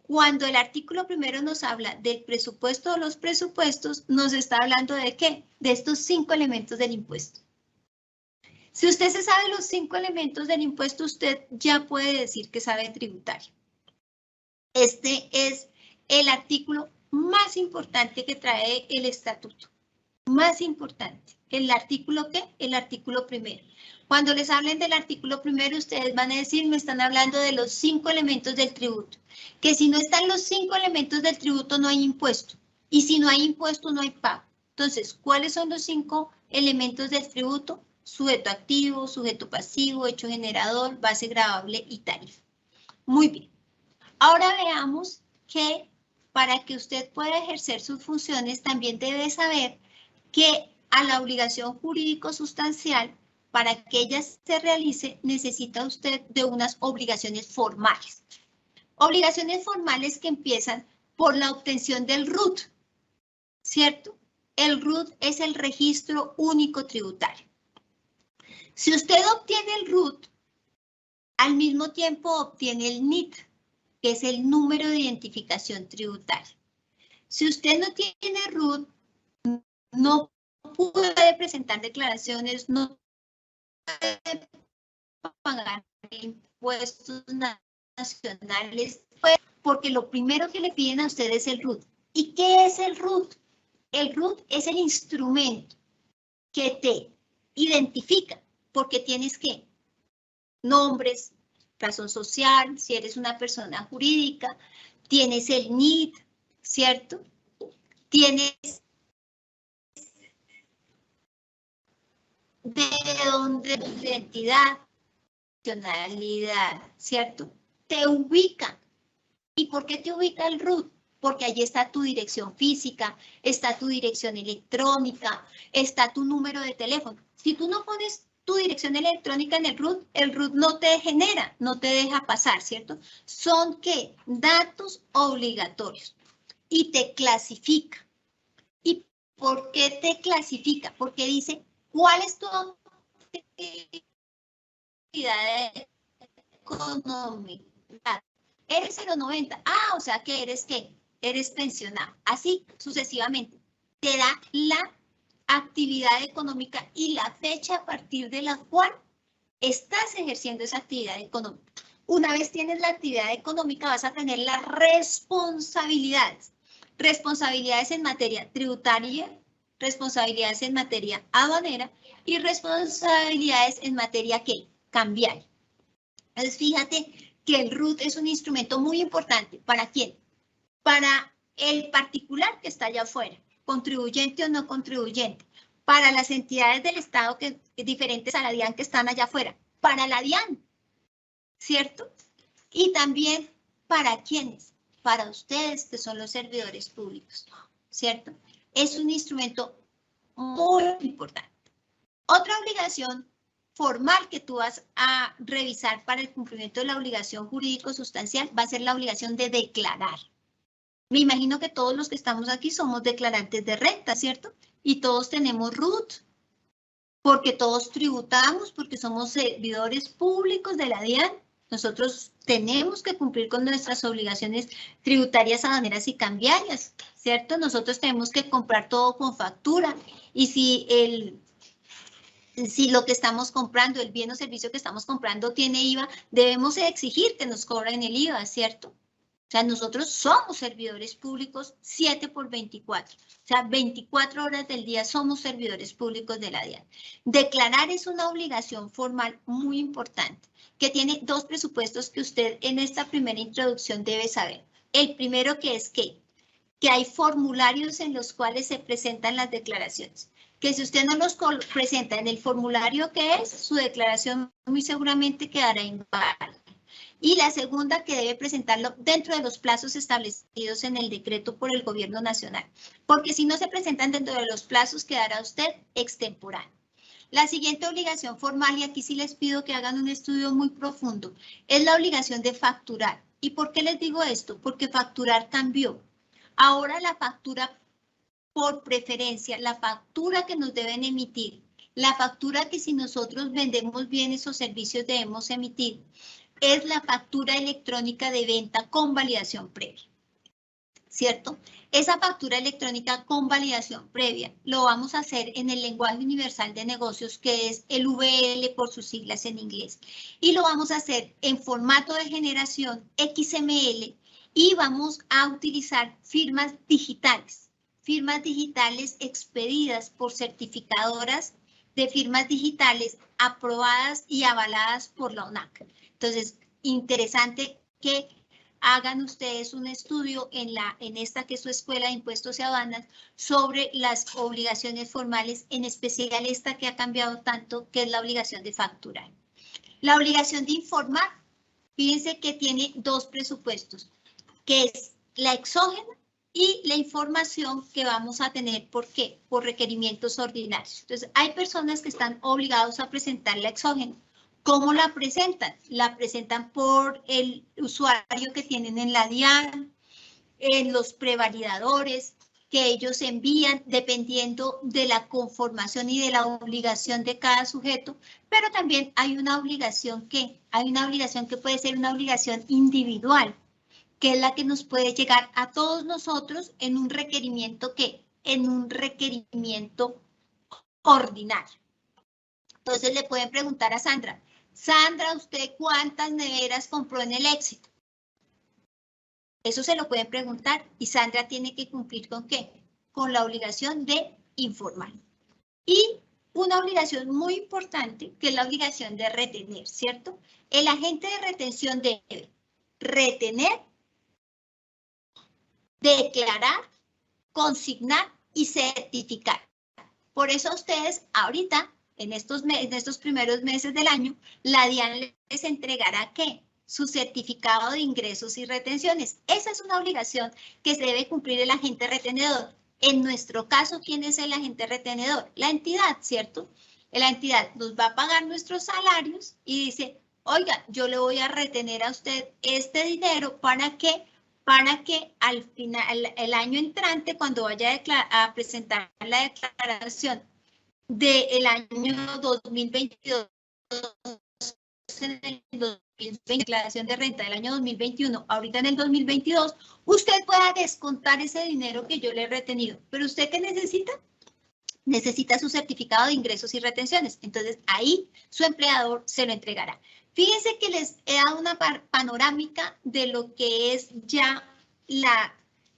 Cuando el artículo 1 nos habla del presupuesto o los presupuestos, nos está hablando ¿de qué? De estos 5 elementos del impuesto. Si usted se sabe los 5 elementos del impuesto, usted ya puede decir que sabe tributario. Este es el artículo más importante que trae el estatuto. Más importante. ¿El artículo qué? El artículo 1. Cuando les hablen del artículo 1, ustedes van a decir, me están hablando de los 5 elementos del tributo. Que si no están los 5 elementos del tributo, no hay impuesto. Y si no hay impuesto, no hay pago. Entonces, ¿cuáles son los 5 elementos del tributo? Sujeto activo, sujeto pasivo, hecho generador, base gravable y tarifa. Muy bien. Ahora veamos que para que usted pueda ejercer sus funciones, también debe saber que a la obligación jurídico sustancial, para que ella se realice, necesita usted de unas obligaciones formales. Obligaciones formales que empiezan por la obtención del RUT, ¿cierto? El RUT es el registro único tributario. Si usted obtiene el RUT, al mismo tiempo obtiene el NIT, que es el número de identificación tributaria. Si usted no tiene RUT, no puede presentar declaraciones, no puede pagar impuestos nacionales, porque lo primero que le piden a usted es el RUT. ¿Y qué es el RUT? El RUT es el instrumento que te identifica porque tienes que nombres, razón social, si eres una persona jurídica, tienes el NID, ¿cierto? Tienes de dónde tu identidad, nacionalidad, ¿cierto? Te ubican. ¿Y por qué te ubica el RUT? Porque allí está tu dirección física, está tu dirección electrónica, está tu número de teléfono. Si tú no pones tu dirección electrónica en el RUT no te genera, no te deja pasar, ¿cierto? Son, ¿qué? Datos obligatorios y te clasifica. ¿Y por qué te clasifica? Porque dice, ¿cuál es tu actividad económica? Eres 090. Ah, o sea que eres ¿qué? Eres pensionado. Así sucesivamente. Te da la actividad económica y la fecha a partir de la cual estás ejerciendo esa actividad económica. Una vez tienes la actividad económica, vas a tener las responsabilidades. Responsabilidades en materia tributaria, responsabilidades en materia aduanera y responsabilidades en materia ¿qué? Cambiaria. Entonces, fíjate que el RUT es un instrumento muy importante. ¿Para quién? Para el particular que está allá afuera, contribuyente o no contribuyente. Para las entidades del Estado que diferentes a la DIAN que están allá afuera. Para la DIAN, ¿cierto? Y también para quiénes, para ustedes que son los servidores públicos, ¿cierto? Es un instrumento muy importante. Otra obligación formal que tú vas a revisar para el cumplimiento de la obligación jurídico sustancial va a ser la obligación de declarar. Me imagino que todos los que estamos aquí somos declarantes de renta, ¿cierto? Y todos tenemos RUT, porque todos tributamos, porque somos servidores públicos de la DIAN. Nosotros tenemos que cumplir con nuestras obligaciones tributarias, aduaneras y cambiarias, ¿cierto? Nosotros tenemos que comprar todo con factura. Y si lo que estamos comprando, el bien o servicio que estamos comprando tiene IVA, debemos exigir que nos cobren el IVA, ¿cierto? O sea, nosotros somos servidores públicos 7x24. O sea, 24 horas del día somos servidores públicos de la DIAN. Declarar es una obligación formal muy importante, que tiene dos presupuestos que usted en esta primera introducción debe saber. El primero que es que hay formularios en los cuales se presentan las declaraciones. Que si usted no los presenta en el formulario que es, su declaración muy seguramente quedará inválida. Y la segunda, que debe presentarlo dentro de los plazos establecidos en el decreto por el Gobierno Nacional. Porque si no se presentan dentro de los plazos, quedará usted extemporáneo. La siguiente obligación formal, y aquí sí les pido que hagan un estudio muy profundo, es la obligación de facturar. ¿Y por qué les digo esto? Porque facturar cambió. Ahora la factura por preferencia, la factura que nos deben emitir, la factura que si nosotros vendemos bienes o servicios debemos emitir, es la factura electrónica de venta con validación previa, ¿cierto? Esa factura electrónica con validación previa lo vamos a hacer en el lenguaje universal de negocios, que es el VL por sus siglas en inglés. Y lo vamos a hacer en formato de generación XML y vamos a utilizar firmas digitales expedidas por certificadoras de firmas digitales aprobadas y avaladas por la ONAC. Entonces, interesante que hagan ustedes un estudio en esta que es su Escuela de Impuestos y Aduanas sobre las obligaciones formales, en especial esta que ha cambiado tanto, que es la obligación de facturar. La obligación de informar, fíjense que tiene dos presupuestos, que es la exógena y la información que vamos a tener. ¿Por qué? Por requerimientos ordinarios. Entonces, hay personas que están obligados a presentar la exógena. ¿Cómo la presentan? La presentan por el usuario que tienen en la DIAN, en los prevalidadores que ellos envían dependiendo de la conformación y de la obligación de cada sujeto, pero también hay una obligación que puede ser una obligación individual, que es la que nos puede llegar a todos nosotros en un requerimiento ordinario. Entonces le pueden preguntar a Sandra, ¿usted cuántas neveras compró en el Éxito? Eso se lo pueden preguntar y Sandra tiene que cumplir ¿con qué? Con la obligación de informar. Y una obligación muy importante, que es la obligación de retener, ¿cierto? El agente de retención debe retener, declarar, consignar y certificar. Por eso ustedes ahorita, en estos primeros meses del año, la DIAN les entregará ¿qué? Su certificado de ingresos y retenciones. Esa es una obligación que se debe cumplir el agente retenedor. En nuestro caso, ¿quién es el agente retenedor? La entidad, ¿cierto? La entidad nos va a pagar nuestros salarios y dice, oiga, yo le voy a retener a usted este dinero para que al final, el año entrante, cuando vaya a presentar la declaración del año 2022, en el 2020, declaración de renta del año 2021, ahorita en el 2022, usted pueda descontar ese dinero que yo le he retenido. ¿Pero usted qué necesita? Necesita su certificado de ingresos y retenciones. Entonces, ahí su empleador se lo entregará. Fíjense que les he dado una panorámica de lo que es ya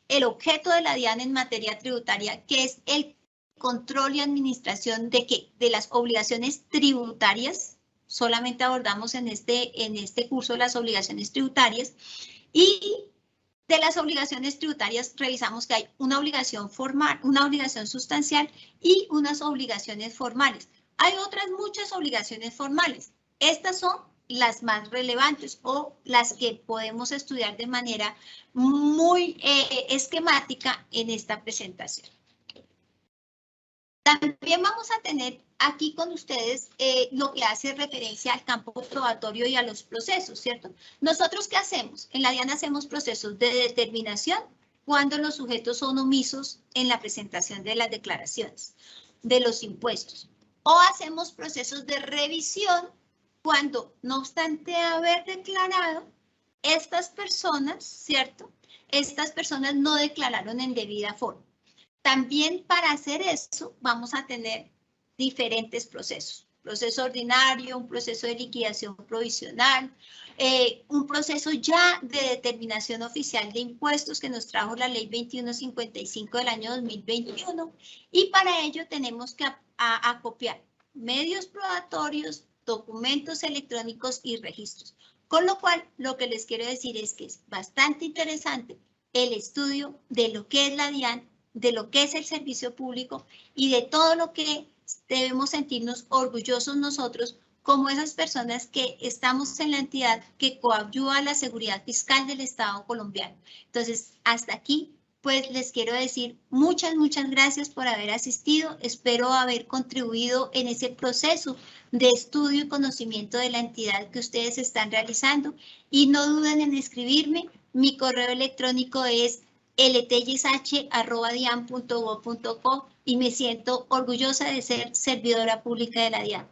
el objeto de la DIAN en materia tributaria, que es el control y administración de ¿qué? De las obligaciones tributarias. Solamente abordamos en este curso las obligaciones tributarias. Y de las obligaciones tributarias revisamos que hay una obligación formal, una obligación sustancial y unas obligaciones formales. Hay otras muchas obligaciones formales. Estas son las más relevantes o las que podemos estudiar de manera muy esquemática en esta presentación. También vamos a tener aquí con ustedes lo que hace referencia al campo probatorio y a los procesos, ¿cierto? ¿Nosotros qué hacemos? En la DIAN hacemos procesos de determinación cuando los sujetos son omisos en la presentación de las declaraciones de los impuestos. O hacemos procesos de revisión cuando, no obstante haber declarado, estas personas, ¿cierto? Estas personas no declararon en debida forma. También para hacer eso vamos a tener diferentes procesos. Proceso ordinario, un proceso de liquidación provisional, un proceso ya de determinación oficial de impuestos que nos trajo la ley 2155 del año 2021 y para ello tenemos que acopiar medios probatorios, documentos electrónicos y registros. Con lo cual, lo que les quiero decir es que es bastante interesante el estudio de lo que es la DIAN, de lo que es el servicio público y de todo lo que debemos sentirnos orgullosos nosotros como esas personas que estamos en la entidad que coadyuva a la seguridad fiscal del Estado colombiano. Entonces, hasta aquí, pues les quiero decir muchas gracias por haber asistido. Espero haber contribuido en ese proceso de estudio y conocimiento de la entidad que ustedes están realizando y no duden en escribirme. Mi correo electrónico es ltyish@dian.gov.co y me siento orgullosa de ser servidora pública de la DIAN.